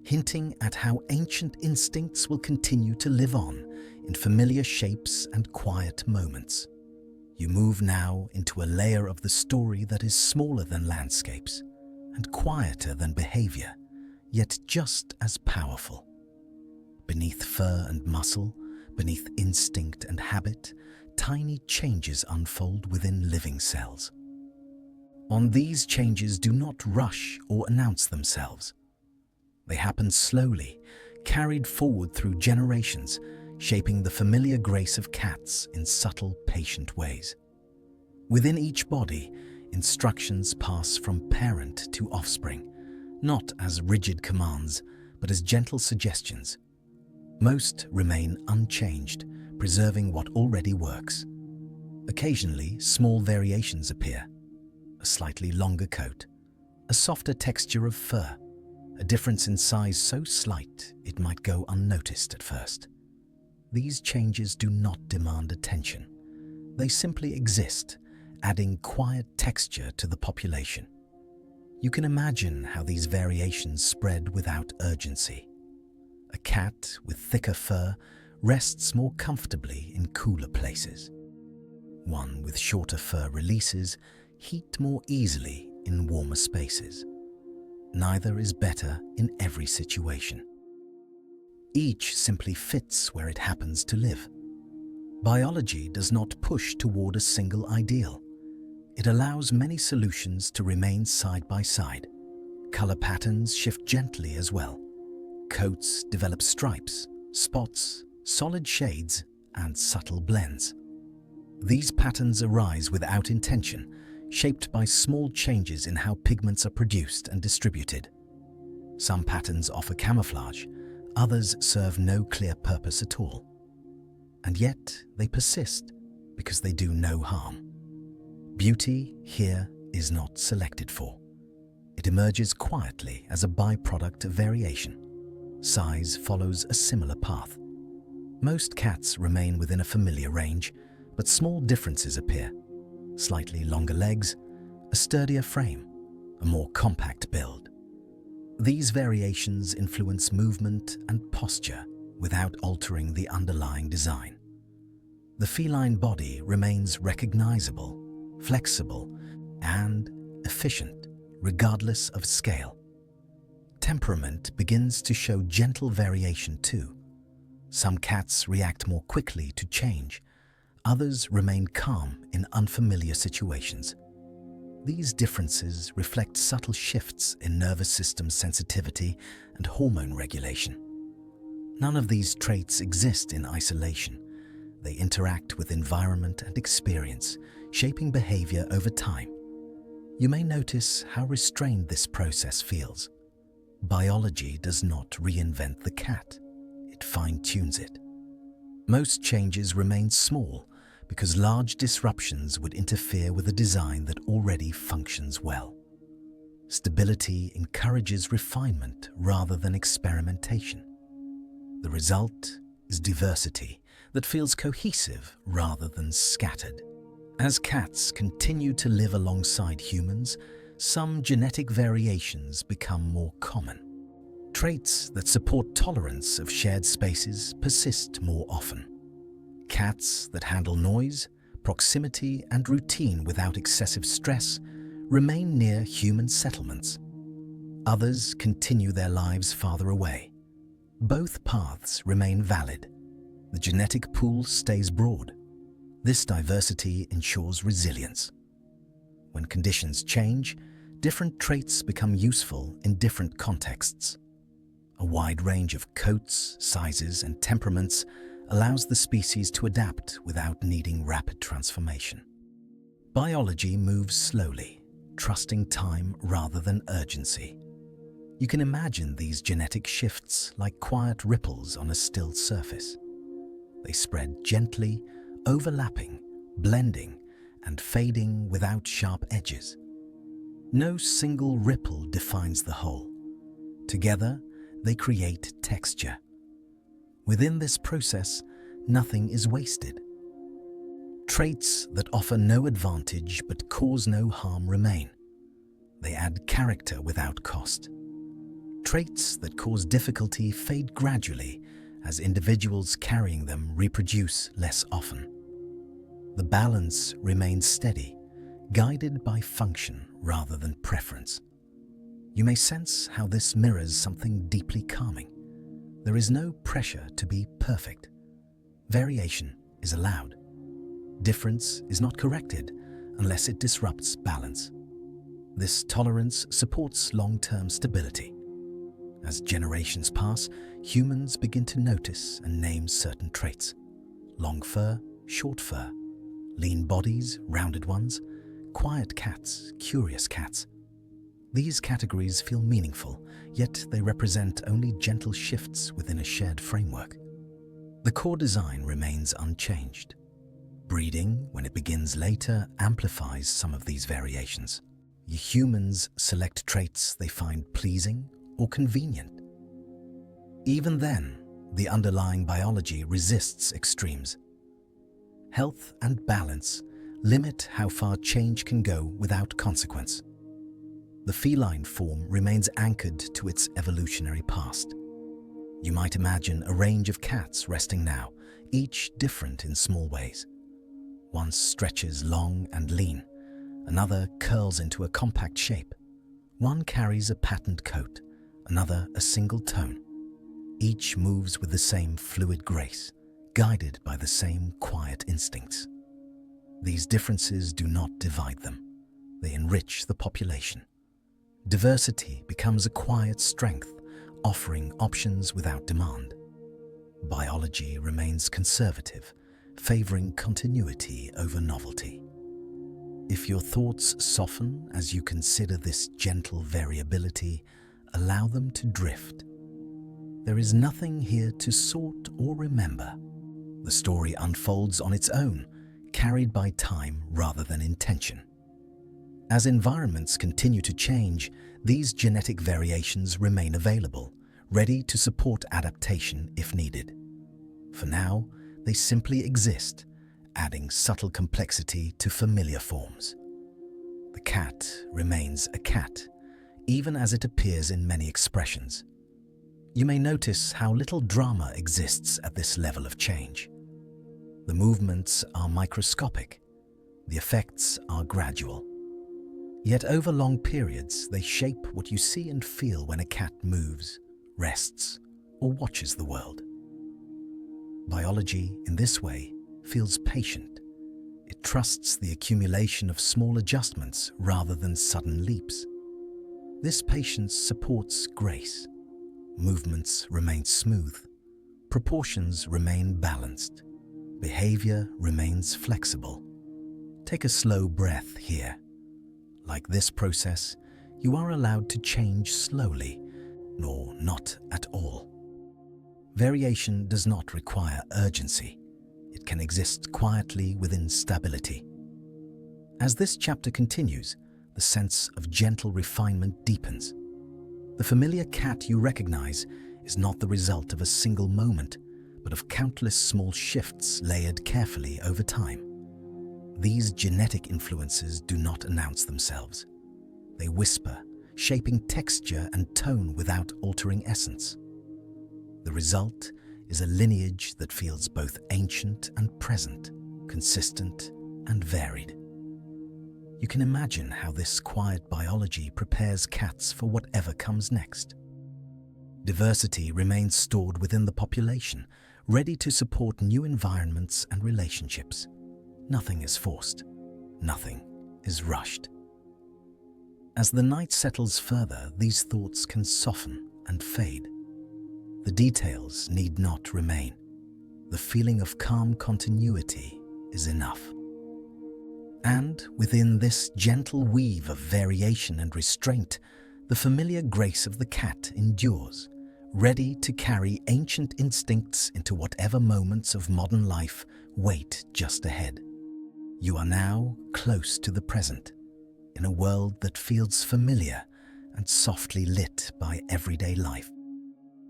hinting at how ancient instincts will continue to live on in familiar shapes and quiet moments. You move now into a layer of the story that is smaller than landscapes and quieter than behavior, yet just as powerful. Beneath fur and muscle, beneath instinct and habit, tiny changes unfold within living cells. These changes do not rush or announce themselves. They happen slowly, carried forward through generations, shaping the familiar grace of cats in subtle, patient ways. Within each body, instructions pass from parent to offspring, not as rigid commands, but as gentle suggestions. Most remain unchanged, preserving what already works. Occasionally, small variations appear. A slightly longer coat, a softer texture of fur, a difference in size so slight it might go unnoticed at first. These changes do not demand attention. They simply exist, adding quiet texture to the population. You can imagine how these variations spread without urgency. A cat with thicker fur rests more comfortably in cooler places. One with shorter fur releases heat more easily in warmer spaces. neither is better in every situation. Each simply fits where it happens to live. Biology does not push toward a single ideal. It allows many solutions to remain side by side. Color patterns shift gently as well. Coats develop stripes, spots, solid shades, and subtle blends. These patterns arise without intention, shaped by small changes in how pigments are produced and distributed. Some patterns offer camouflage, others serve no clear purpose at all. And yet they persist because they do no harm. Beauty here is not selected for. It emerges quietly as a byproduct of variation. Size follows a similar path. Most cats remain within a familiar range, but small differences appear. Slightly longer legs, a sturdier frame, a more compact build. These variations influence movement and posture without altering the underlying design. The feline body remains recognizable, flexible, and efficient, regardless of scale. Temperament begins to show gentle variation too. Some cats react more quickly to change, others remain calm in unfamiliar situations. These differences reflect subtle shifts in nervous system sensitivity and hormone regulation. None of these traits exist in isolation. They interact with environment and experience, shaping behavior over time. You may notice how restrained this process feels. Biology does not reinvent the cat, it fine-tunes it. Most changes remain small because large disruptions would interfere with a design that already functions well. Stability encourages refinement rather than experimentation. The result is diversity that feels cohesive rather than scattered. As cats continue to live alongside humans, some genetic variations become more common. Traits that support tolerance of shared spaces persist more often. Cats that handle noise, proximity, and routine without excessive stress remain near human settlements. Others continue their lives farther away. Both paths remain valid. The genetic pool stays broad. This diversity ensures resilience. When conditions change, different traits become useful in different contexts. A wide range of coats, sizes, and temperaments allows the species to adapt without needing rapid transformation. Biology moves slowly, trusting time rather than urgency. You can imagine these genetic shifts like quiet ripples on a still surface. They spread gently, overlapping, blending, and fading without sharp edges. No single ripple defines the whole. Together, they create texture. Within this process, nothing is wasted. Traits that offer no advantage but cause no harm remain. They add character without cost. Traits that cause difficulty fade gradually as individuals carrying them reproduce less often. The balance remains steady, guided by function rather than preference. You may sense how this mirrors something deeply calming. There is no pressure to be perfect. Variation is allowed. Difference is not corrected unless it disrupts balance. This tolerance supports long-term stability. As generations pass, humans begin to notice and name certain traits. Long fur, short fur, lean bodies, rounded ones, quiet cats, curious cats. These categories feel meaningful, yet they represent only gentle shifts within a shared framework. The core design remains unchanged. Breeding, when it begins later, amplifies some of these variations. Humans select traits they find pleasing or convenient. Even then, the underlying biology resists extremes. Health and balance limit how far change can go without consequence. The feline form remains anchored to its evolutionary past. You might imagine a range of cats resting now, each different in small ways. One stretches long and lean, another curls into a compact shape. One carries a patterned coat, another a single tone. Each moves with the same fluid grace, guided by the same quiet instincts. These differences do not divide them. They enrich the population. Diversity becomes a quiet strength, offering options without demand. Biology remains conservative, favoring continuity over novelty. If your thoughts soften as you consider this gentle variability, allow them to drift. There is nothing here to sort or remember. The story unfolds on its own, carried by time rather than intention. As environments continue to change, these genetic variations remain available, ready to support adaptation if needed. For now, they simply exist, adding subtle complexity to familiar forms. The cat remains a cat, even as it appears in many expressions. You may notice how little drama exists at this level of change. The movements are microscopic, the effects are gradual. Yet over long periods, they shape what you see and feel when a cat moves, rests, or watches the world. Biology, in this way, feels patient. It trusts the accumulation of small adjustments rather than sudden leaps. This patience supports grace. Movements remain smooth. Proportions remain balanced. Behavior remains flexible. Take a slow breath here. Like this process, you are allowed to change slowly, or not at all. Variation does not require urgency. It can exist quietly within stability. As this chapter continues, the sense of gentle refinement deepens. The familiar cat you recognize is not the result of a single moment, but of countless small shifts layered carefully over time. These genetic influences do not announce themselves. They whisper, shaping texture and tone without altering essence. The result is a lineage that feels both ancient and present, consistent and varied. You can imagine how this quiet biology prepares cats for whatever comes next. Diversity remains stored within the population, ready to support new environments and relationships. Nothing is forced. Nothing is rushed. As the night settles further, these thoughts can soften and fade. The details need not remain. The feeling of calm continuity is enough. And within this gentle weave of variation and restraint, the familiar grace of the cat endures, ready to carry ancient instincts into whatever moments of modern life wait just ahead. You are now close to the present, in a world that feels familiar and softly lit by everyday life.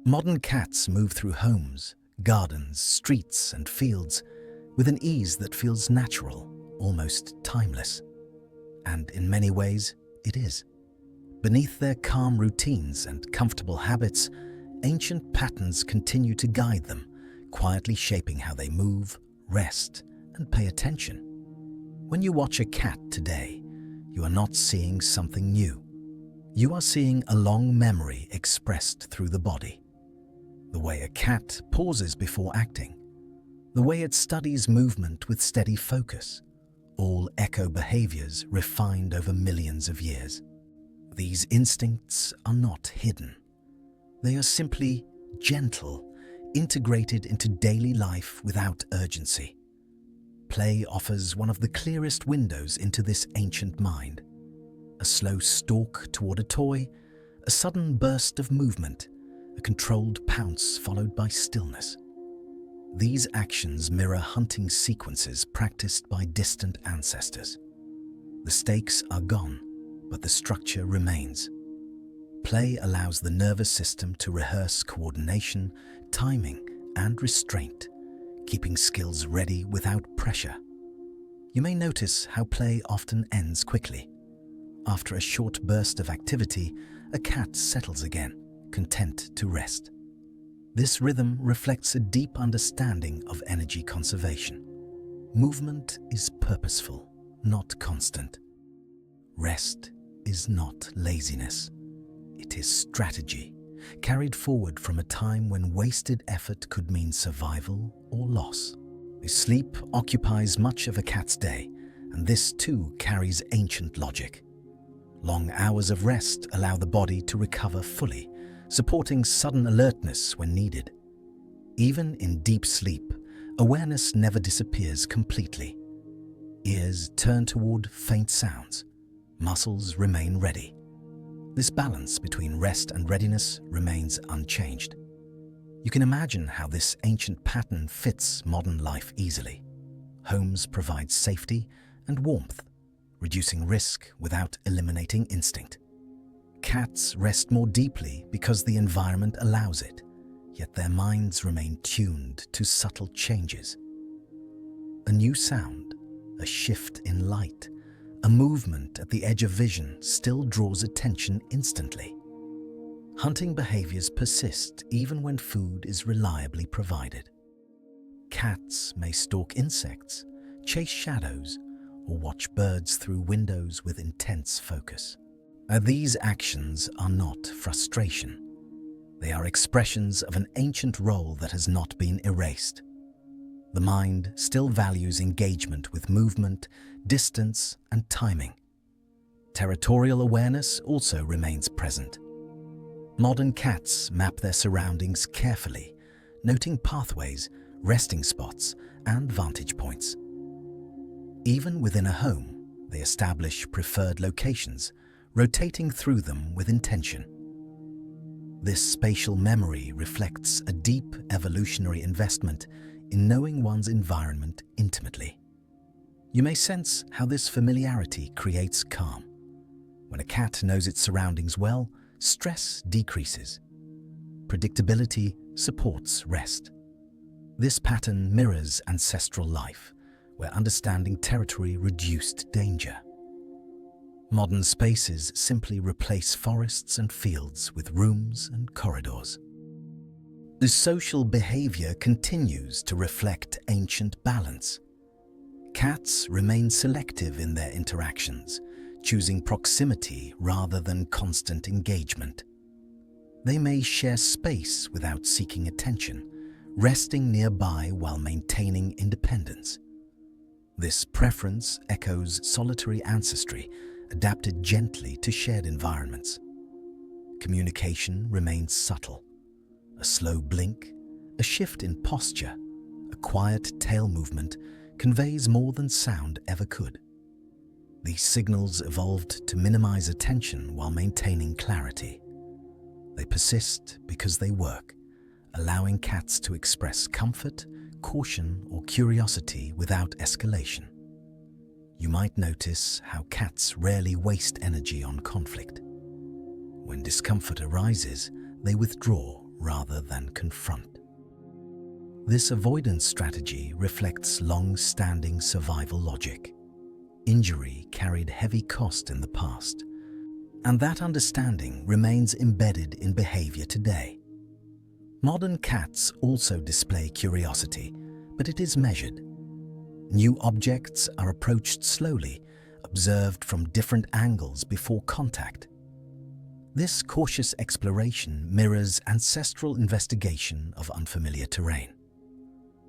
Modern cats move through homes, gardens, streets, and fields with an ease that feels natural, almost timeless. And in many ways, it is. Beneath their calm routines and comfortable habits, ancient patterns continue to guide them, quietly shaping how they move, rest, and pay attention. When you watch a cat today, you are not seeing something new. You are seeing a long memory expressed through the body. The way a cat pauses before acting, the way it studies movement with steady focus, all echo behaviors refined over millions of years. These instincts are not hidden. They are simply gentle, integrated into daily life without urgency. Play offers one of the clearest windows into this ancient mind. A slow stalk toward a toy, a sudden burst of movement, a controlled pounce followed by stillness. These actions mirror hunting sequences practiced by distant ancestors. The stakes are gone, but the structure remains. Play allows the nervous system to rehearse coordination, timing, and restraint, keeping skills ready without pressure. You may notice how play often ends quickly. After a short burst of activity, a cat settles again, content to rest. This rhythm reflects a deep understanding of energy conservation. Movement is purposeful, not constant. Rest is not laziness. It is strategy, carried forward from a time when wasted effort could mean survival or loss. Sleep occupies much of a cat's day, and this too carries ancient logic. Long hours of rest allow the body to recover fully, supporting sudden alertness when needed. Even in deep sleep, awareness never disappears completely. Ears turn toward faint sounds. Muscles remain ready. This balance between rest and readiness remains unchanged. You can imagine how this ancient pattern fits modern life easily. Homes provide safety and warmth, reducing risk without eliminating instinct. Cats rest more deeply because the environment allows it, yet their minds remain tuned to subtle changes. A new sound, a shift in light, a movement at the edge of vision still draws attention instantly. Hunting behaviors persist even when food is reliably provided. Cats may stalk insects, chase shadows, or watch birds through windows with intense focus. These actions are not frustration. They are expressions of an ancient role that has not been erased. The mind still values engagement with movement, distance, and timing. Territorial awareness also remains present. Modern cats map their surroundings carefully, noting pathways, resting spots, and vantage points. Even within a home, they establish preferred locations, rotating through them with intention. This spatial memory reflects a deep evolutionary investment in knowing one's environment intimately. You may sense how this familiarity creates calm. When a cat knows its surroundings well, stress decreases. Predictability supports rest. This pattern mirrors ancestral life, where understanding territory reduced danger. Modern spaces simply replace forests and fields with rooms and corridors. The social behavior continues to reflect ancient balance. Cats remain selective in their interactions, choosing proximity rather than constant engagement. They may share space without seeking attention, resting nearby while maintaining independence. This preference echoes solitary ancestry, adapted gently to shared environments. Communication remains subtle. A slow blink, a shift in posture, a quiet tail movement conveys more than sound ever could. These signals evolved to minimize attention while maintaining clarity. They persist because they work, allowing cats to express comfort, caution, or curiosity without escalation. You might notice how cats rarely waste energy on conflict. When discomfort arises, they withdraw rather than confront. This avoidance strategy reflects long-standing survival logic. Injury carried heavy cost in the past, and that understanding remains embedded in behavior today. Modern cats also display curiosity, but it is measured. New objects are approached slowly, observed from different angles before contact. This cautious exploration mirrors ancestral investigation of unfamiliar terrain.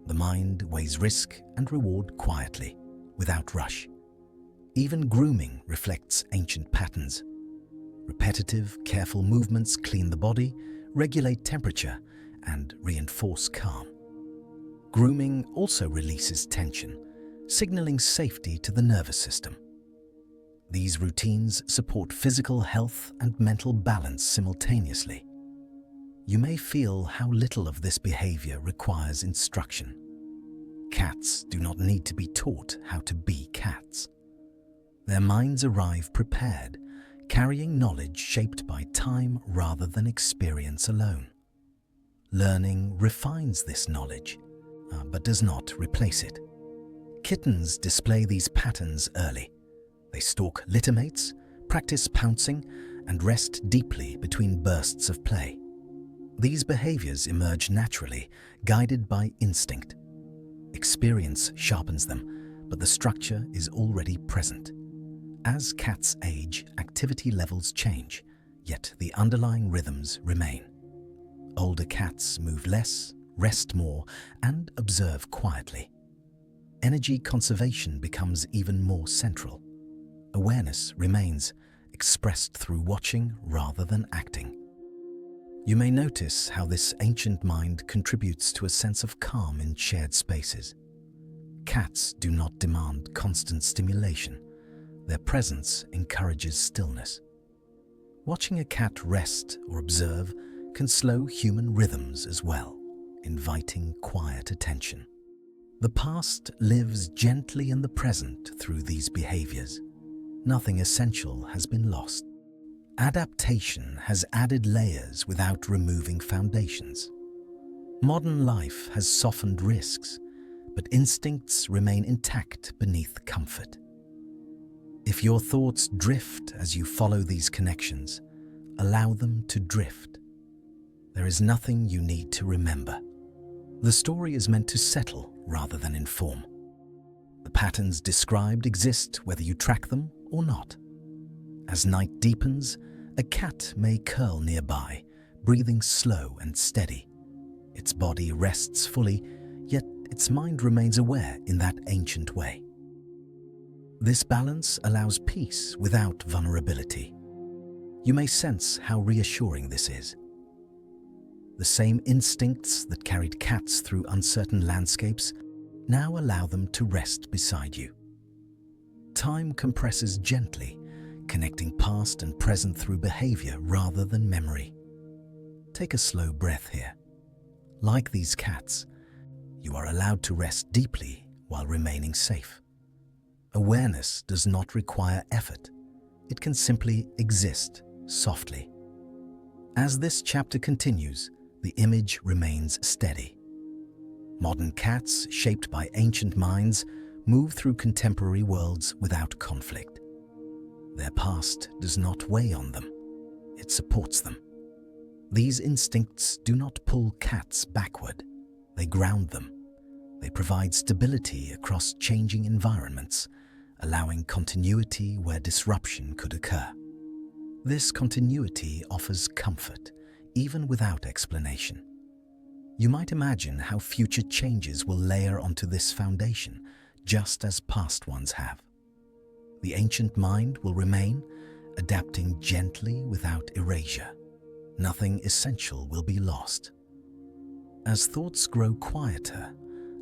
The mind weighs risk and reward quietly, without rush. Even grooming reflects ancient patterns. Repetitive, careful movements clean the body, regulate temperature, and reinforce calm. Grooming also releases tension, signaling safety to the nervous system. These routines support physical health and mental balance simultaneously. You may feel how little of this behavior requires instruction. Cats do not need to be taught how to be cats. Their minds arrive prepared, carrying knowledge shaped by time rather than experience alone. Learning refines this knowledge, but does not replace it. Kittens display these patterns early. They stalk littermates, practice pouncing, and rest deeply between bursts of play. These behaviors emerge naturally, guided by instinct. Experience sharpens them, but the structure is already present. As cats age, activity levels change, yet the underlying rhythms remain. Older cats move less, rest more, and observe quietly. Energy conservation becomes even more central. Awareness remains, expressed through watching rather than acting. You may notice how this ancient mind contributes to a sense of calm in shared spaces. Cats do not demand constant stimulation. Their presence encourages stillness. Watching a cat rest or observe can slow human rhythms as well, inviting quiet attention. The past lives gently in the present through these behaviors. Nothing essential has been lost. Adaptation has added layers without removing foundations. Modern life has softened risks, but instincts remain intact beneath comfort. If your thoughts drift as you follow these connections, allow them to drift. There is nothing you need to remember. The story is meant to settle rather than inform. The patterns described exist whether you track them or not. As night deepens, a cat may curl nearby, breathing slow and steady. Its body rests fully, yet its mind remains aware in that ancient way. This balance allows peace without vulnerability. You may sense how reassuring this is. The same instincts that carried cats through uncertain landscapes now allow them to rest beside you. Time compresses gently, connecting past and present through behavior rather than memory. Take a slow breath here. Like these cats, you are allowed to rest deeply while remaining safe. Awareness does not require effort. It can simply exist softly. As this chapter continues, the image remains steady. Modern cats, shaped by ancient minds, move through contemporary worlds without conflict. Their past does not weigh on them. It supports them. These instincts do not pull cats backward. They ground them. They provide stability across changing environments, allowing continuity where disruption could occur. This continuity offers comfort, even without explanation. You might imagine how future changes will layer onto this foundation, just as past ones have. The ancient mind will remain, adapting gently without erasure. Nothing essential will be lost. As thoughts grow quieter,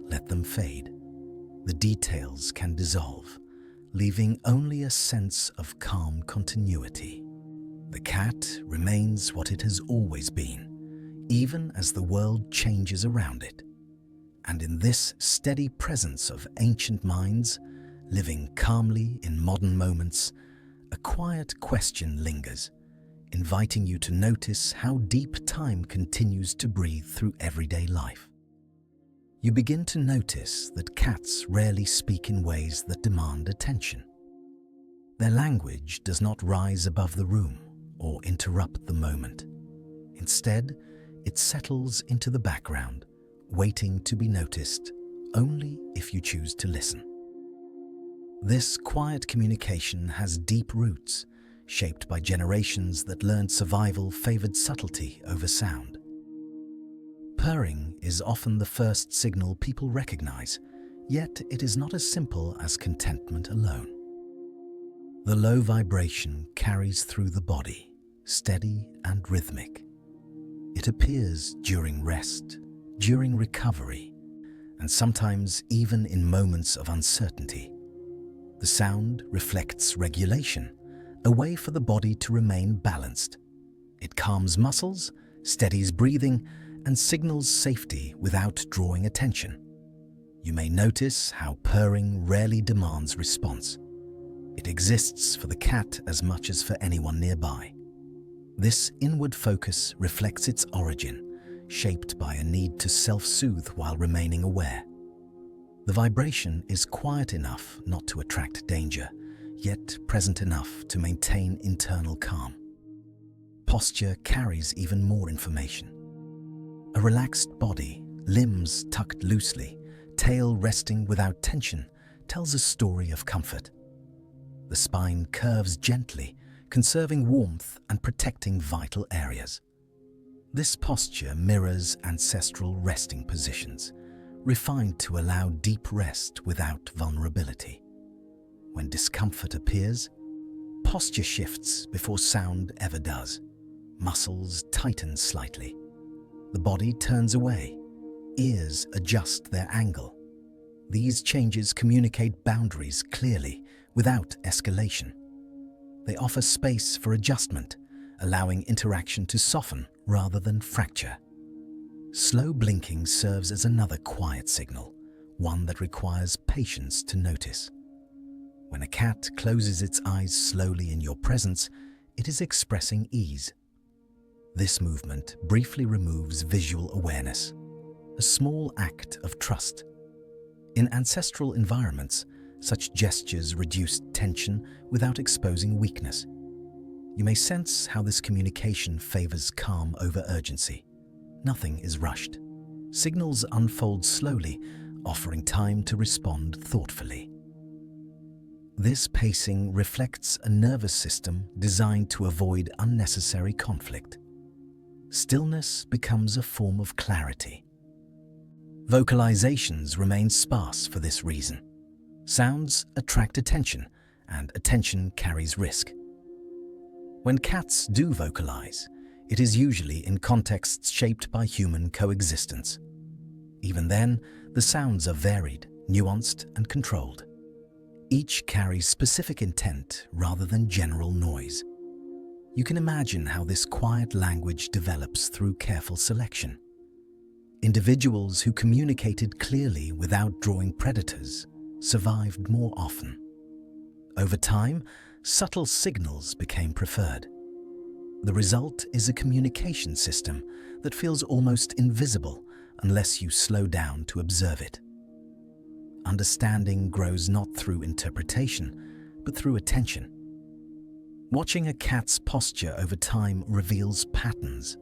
let them fade. The details can dissolve, leaving only a sense of calm continuity. The cat remains what it has always been, even as the world changes around it. And in this steady presence of ancient minds, living calmly in modern moments, a quiet question lingers, inviting you to notice how deep time continues to breathe through everyday life. You begin to notice that cats rarely speak in ways that demand attention. Their language does not rise above the room or interrupt the moment. Instead, it settles into the background, waiting to be noticed only if you choose to listen. This quiet communication has deep roots, shaped by generations that learned survival favored subtlety over sound. Purring is often the first signal people recognize, yet it is not as simple as contentment alone. The low vibration carries through the body, steady and rhythmic. It appears during rest, during recovery, and sometimes even in moments of uncertainty. The sound reflects regulation, a way for the body to remain balanced. It calms muscles, steadies breathing, and signals safety without drawing attention. You may notice how purring rarely demands response. It exists for the cat as much as for anyone nearby. This inward focus reflects its origin, shaped by a need to self-soothe while remaining aware. The vibration is quiet enough not to attract danger, yet present enough to maintain internal calm. Posture carries even more information. A relaxed body, limbs tucked loosely, tail resting without tension, tells a story of comfort. The spine curves gently, conserving warmth and protecting vital areas. This posture mirrors ancestral resting positions, refined to allow deep rest without vulnerability. When discomfort appears, posture shifts before sound ever does. Muscles tighten slightly. The body turns away. Ears adjust their angle. These changes communicate boundaries clearly, without escalation. They offer space for adjustment, allowing interaction to soften rather than fracture. Slow blinking serves as another quiet signal, one that requires patience to notice. When a cat closes its eyes slowly in your presence, it is expressing ease. This movement briefly removes visual awareness, a small act of trust. In ancestral environments, such gestures reduce tension without exposing weakness. You may sense how this communication favors calm over urgency. Nothing is rushed. Signals unfold slowly, offering time to respond thoughtfully. This pacing reflects a nervous system designed to avoid unnecessary conflict. Stillness becomes a form of clarity. Vocalizations remain sparse for this reason. Sounds attract attention, and attention carries risk. When cats do vocalize, it is usually in contexts shaped by human coexistence. Even then, the sounds are varied, nuanced, and controlled. Each carries specific intent rather than general noise. You can imagine how this quiet language develops through careful selection. Individuals who communicated clearly without drawing predators survived more often. Over time, subtle signals became preferred. The result is a communication system that feels almost invisible unless you slow down to observe it. Understanding grows not through interpretation, but through attention. Watching a cat's posture over time reveals patterns.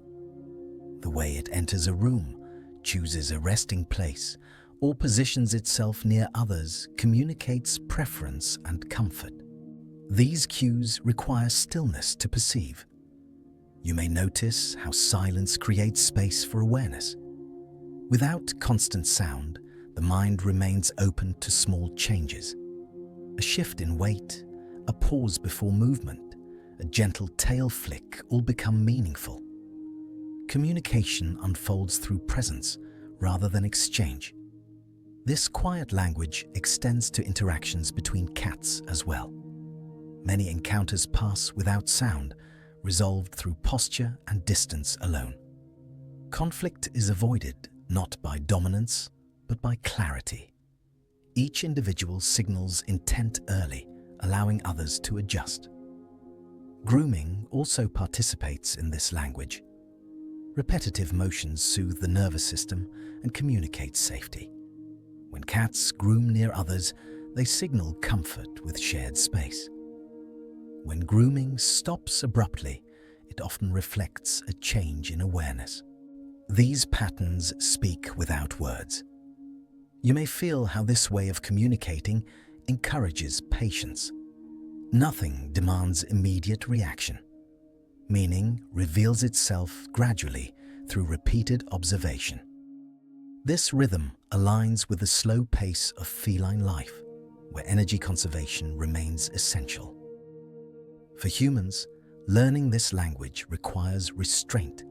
The way it enters a room, chooses a resting place, or positions itself near others communicates preference and comfort. These cues require stillness to perceive. You may notice how silence creates space for awareness. Without constant sound, the mind remains open to small changes. A shift in weight, a pause before movement, a gentle tail flick all become meaningful. Communication unfolds through presence rather than exchange. This quiet language extends to interactions between cats as well. Many encounters pass without sound, resolved through posture and distance alone. Conflict is avoided not by dominance, but by clarity. Each individual signals intent early, allowing others to adjust. Grooming also participates in this language. Repetitive motions soothe the nervous system and communicate safety. When cats groom near others, they signal comfort with shared space. When grooming stops abruptly, it often reflects a change in awareness. These patterns speak without words. You may feel how this way of communicating encourages patience. Nothing demands immediate reaction. Meaning reveals itself gradually through repeated observation. This rhythm aligns with the slow pace of feline life, where energy conservation remains essential. For humans, learning this language requires restraint.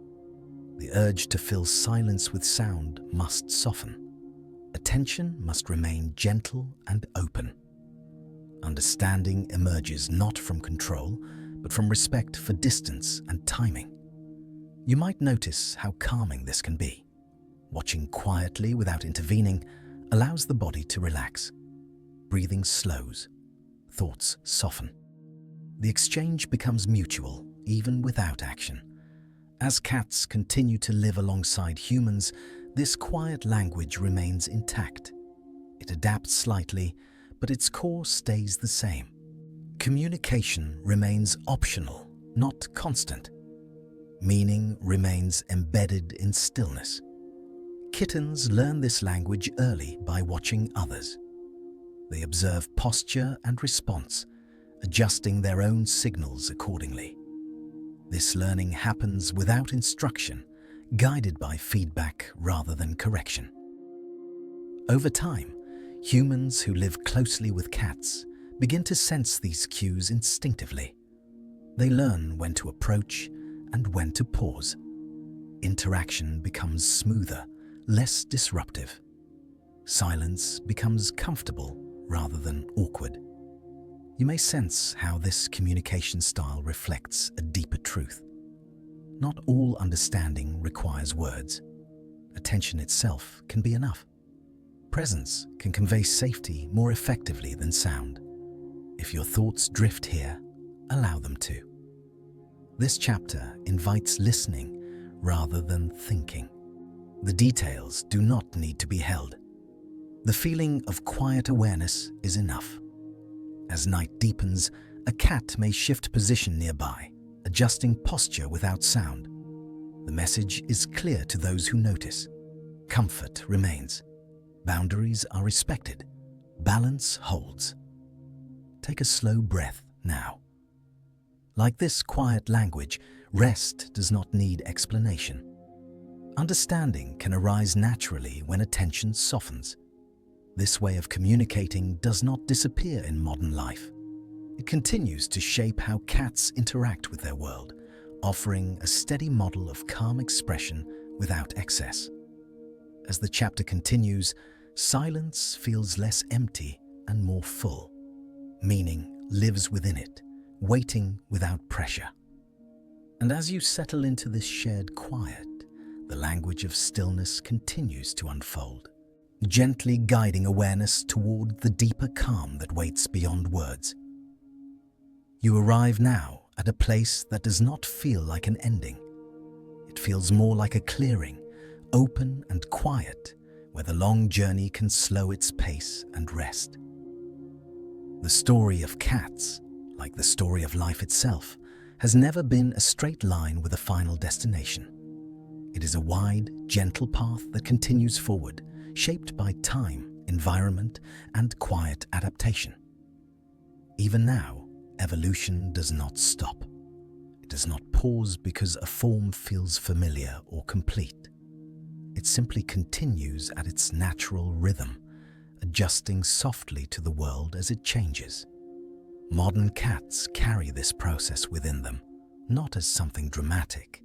The urge to fill silence with sound must soften. Attention must remain gentle and open. Understanding emerges not from control, but from respect for distance and timing. You might notice how calming this can be. Watching quietly without intervening allows the body to relax. Breathing slows, thoughts soften. The exchange becomes mutual, even without action. As cats continue to live alongside humans, this quiet language remains intact. It adapts slightly, but its core stays the same. Communication remains optional, not constant. Meaning remains embedded in stillness. Kittens learn this language early by watching others. They observe posture and response, adjusting their own signals accordingly. This learning happens without instruction, guided by feedback rather than correction. Over time, humans who live closely with cats begin to sense these cues instinctively. They learn when to approach and when to pause. Interaction becomes smoother, less disruptive. Silence becomes comfortable rather than awkward. You may sense how this communication style reflects a deeper truth. Not all understanding requires words. Attention itself can be enough. Presence can convey safety more effectively than sound. If your thoughts drift here, allow them to. This chapter invites listening rather than thinking. The details do not need to be held. The feeling of quiet awareness is enough. As night deepens, a cat may shift position nearby, adjusting posture without sound. The message is clear to those who notice. Comfort remains. Boundaries are respected. Balance holds. Take a slow breath now. Like this quiet language, rest does not need explanation. Understanding can arise naturally when attention softens. This way of communicating does not disappear in modern life. It continues to shape how cats interact with their world, offering a steady model of calm expression without excess. As the chapter continues, silence feels less empty and more full. Meaning lives within it, waiting without pressure. And as you settle into this shared quiet, the language of stillness continues to unfold, gently guiding awareness toward the deeper calm that waits beyond words. You arrive now at a place that does not feel like an ending. It feels more like a clearing, open and quiet, where the long journey can slow its pace and rest. The story of cats, like the story of life itself, has never been a straight line with a final destination. It is a wide, gentle path that continues forward, shaped by time, environment, and quiet adaptation. Even now, evolution does not stop. It does not pause because a form feels familiar or complete. It simply continues at its natural rhythm, adjusting softly to the world as it changes. Modern cats carry this process within them, not as something dramatic,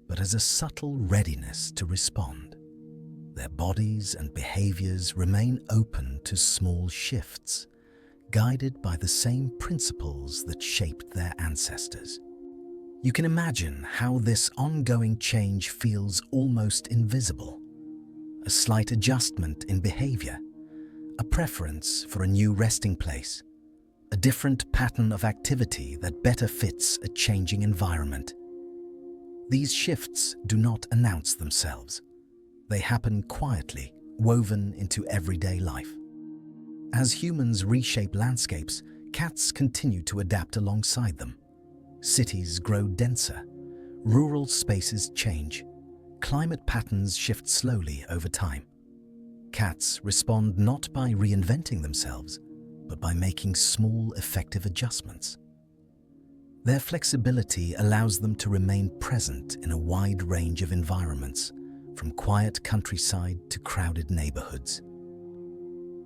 but as a subtle readiness to respond. Their bodies and behaviors remain open to small shifts, guided by the same principles that shaped their ancestors. You can imagine how this ongoing change feels almost invisible. A slight adjustment in behavior, a preference for a new resting place, a different pattern of activity that better fits a changing environment. These shifts do not announce themselves. They happen quietly, woven into everyday life. As humans reshape landscapes, cats continue to adapt alongside them. Cities grow denser, rural spaces change, climate patterns shift slowly over time. Cats respond not by reinventing themselves, but by making small, effective adjustments. Their flexibility allows them to remain present in a wide range of environments, from quiet countryside to crowded neighborhoods.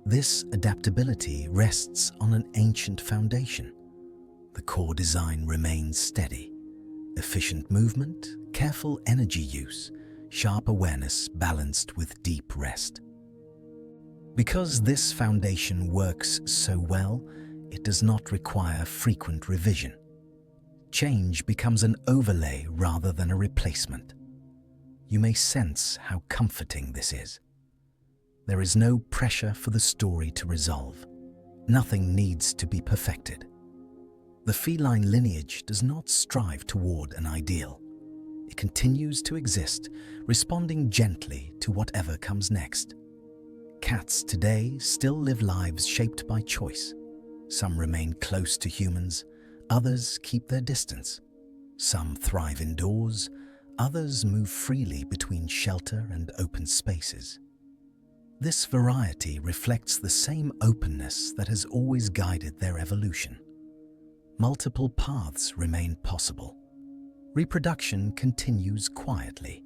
This adaptability rests on an ancient foundation. The core design remains steady. Efficient movement, careful energy use, sharp awareness balanced with deep rest. Because this foundation works so well, it does not require frequent revision. Change becomes an overlay rather than a replacement. You may sense how comforting this is. There is no pressure for the story to resolve. Nothing needs to be perfected. The feline lineage does not strive toward an ideal. It continues to exist, responding gently to whatever comes next. Cats today still live lives shaped by choice. Some remain close to humans, others keep their distance. Some thrive indoors, others move freely between shelter and open spaces. This variety reflects the same openness that has always guided their evolution. Multiple paths remain possible. Reproduction continues quietly,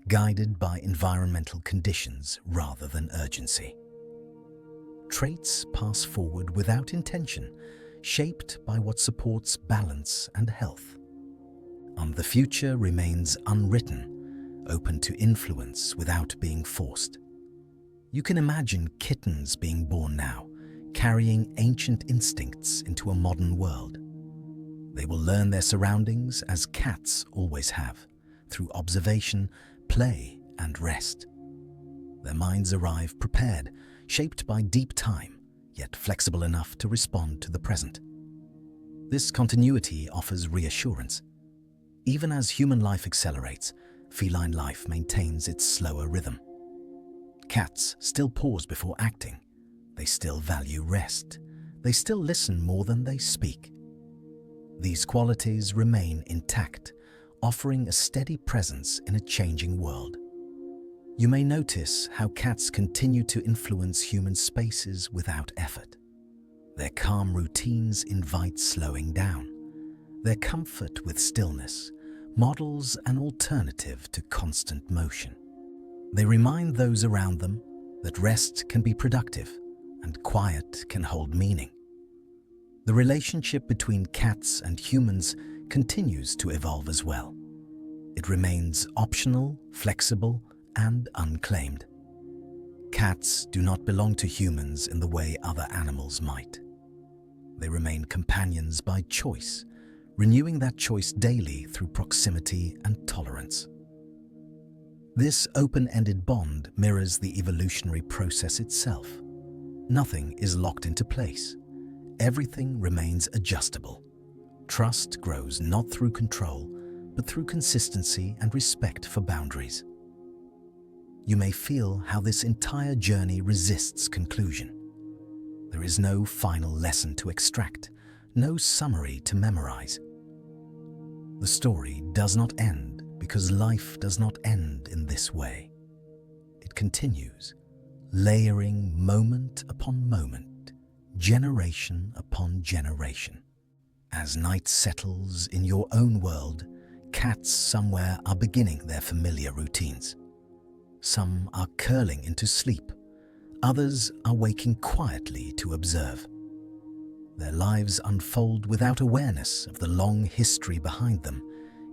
guided by environmental conditions rather than urgency. Traits pass forward without intention, shaped by what supports balance and health. And the future remains unwritten, open to influence without being forced. You can imagine kittens being born now, carrying ancient instincts into a modern world. They will learn their surroundings as cats always have, through observation, play, and rest. Their minds arrive prepared, shaped by deep time, yet flexible enough to respond to the present. This continuity offers reassurance. Even as human life accelerates, feline life maintains its slower rhythm. Cats still pause before acting. They still value rest. They still listen more than they speak. These qualities remain intact, offering a steady presence in a changing world. You may notice how cats continue to influence human spaces without effort. Their calm routines invite slowing down. Their comfort with stillness models an alternative to constant motion. They remind those around them that rest can be productive and quiet can hold meaning. The relationship between cats and humans continues to evolve as well. It remains optional, flexible, and unclaimed. Cats do not belong to humans in the way other animals might. They remain companions by choice, renewing that choice daily through proximity and tolerance. This open-ended bond mirrors the evolutionary process itself. Nothing is locked into place. Everything remains adjustable. Trust grows not through control, but through consistency and respect for boundaries. You may feel how this entire journey resists conclusion. There is no final lesson to extract, no summary to memorize. The story does not end because life does not end in this way. It continues, layering moment upon moment, generation upon generation. As night settles in your own world, cats somewhere are beginning their familiar routines. Some are curling into sleep. Others are waking quietly to observe. Their lives unfold without awareness of the long history behind them,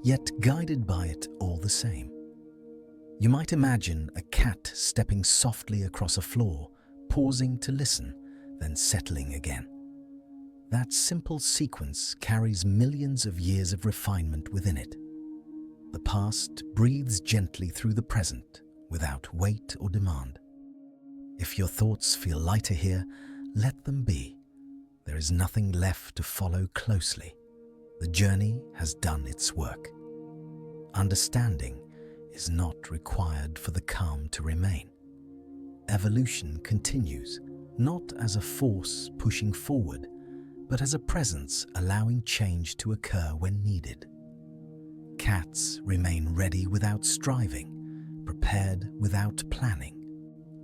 yet guided by it all the same. You might imagine a cat stepping softly across a floor, pausing to listen, then settling again. That simple sequence carries millions of years of refinement within it. The past breathes gently through the present, without weight or demand. If your thoughts feel lighter here, let them be. There is nothing left to follow closely. The journey has done its work. Understanding is not required for the calm to remain. Evolution continues, not as a force pushing forward, but as a presence allowing change to occur when needed. Cats remain ready without striving, prepared without planning.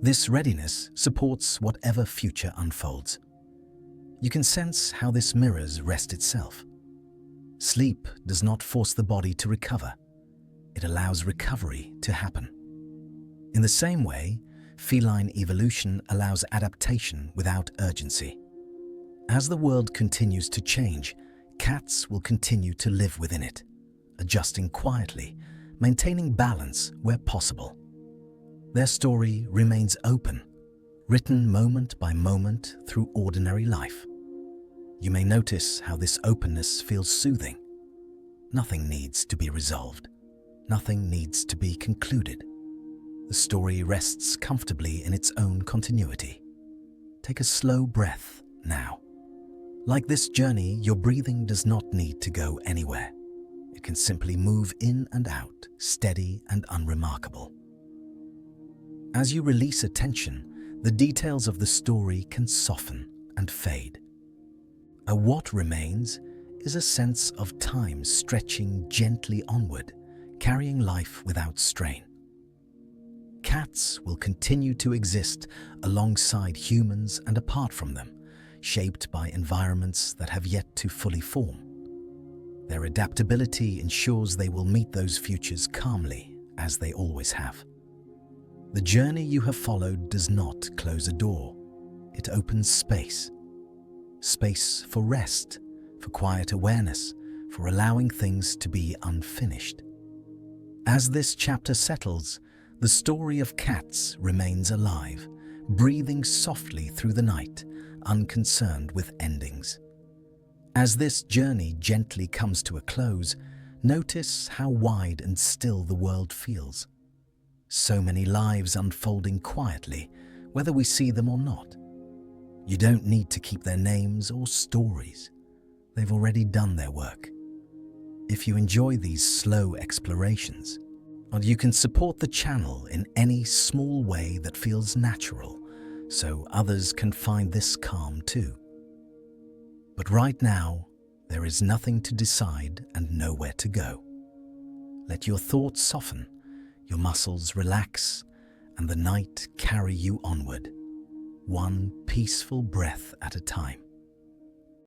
This readiness supports whatever future unfolds. You can sense how this mirrors rest itself. Sleep does not force the body to recover. It allows recovery to happen. In the same way, feline evolution allows adaptation without urgency. As the world continues to change, cats will continue to live within it, adjusting quietly, maintaining balance where possible. Their story remains open, written moment by moment through ordinary life. You may notice how this openness feels soothing. Nothing needs to be resolved. Nothing needs to be concluded. The story rests comfortably in its own continuity. Take a slow breath now. Like this journey, your breathing does not need to go anywhere. It can simply move in and out, steady and unremarkable. As you release attention, the details of the story can soften and fade. What remains is a sense of time stretching gently onward, carrying life without strain. Cats will continue to exist alongside humans and apart from them, shaped by environments that have yet to fully form. Their adaptability ensures they will meet those futures calmly, as they always have. The journey you have followed does not close a door. It opens space. Space for rest, for quiet awareness, for allowing things to be unfinished. As this chapter settles, the story of cats remains alive, breathing softly through the night, unconcerned with endings. As this journey gently comes to a close, notice how wide and still the world feels. So many lives unfolding quietly, whether we see them or not. You don't need to keep their names or stories. They've already done their work. If you enjoy these slow explorations, and you can support the channel in any small way that feels natural, so others can find this calm too. But right now, there is nothing to decide and nowhere to go. Let your thoughts soften, your muscles relax, and the night carry you onward, one peaceful breath at a time.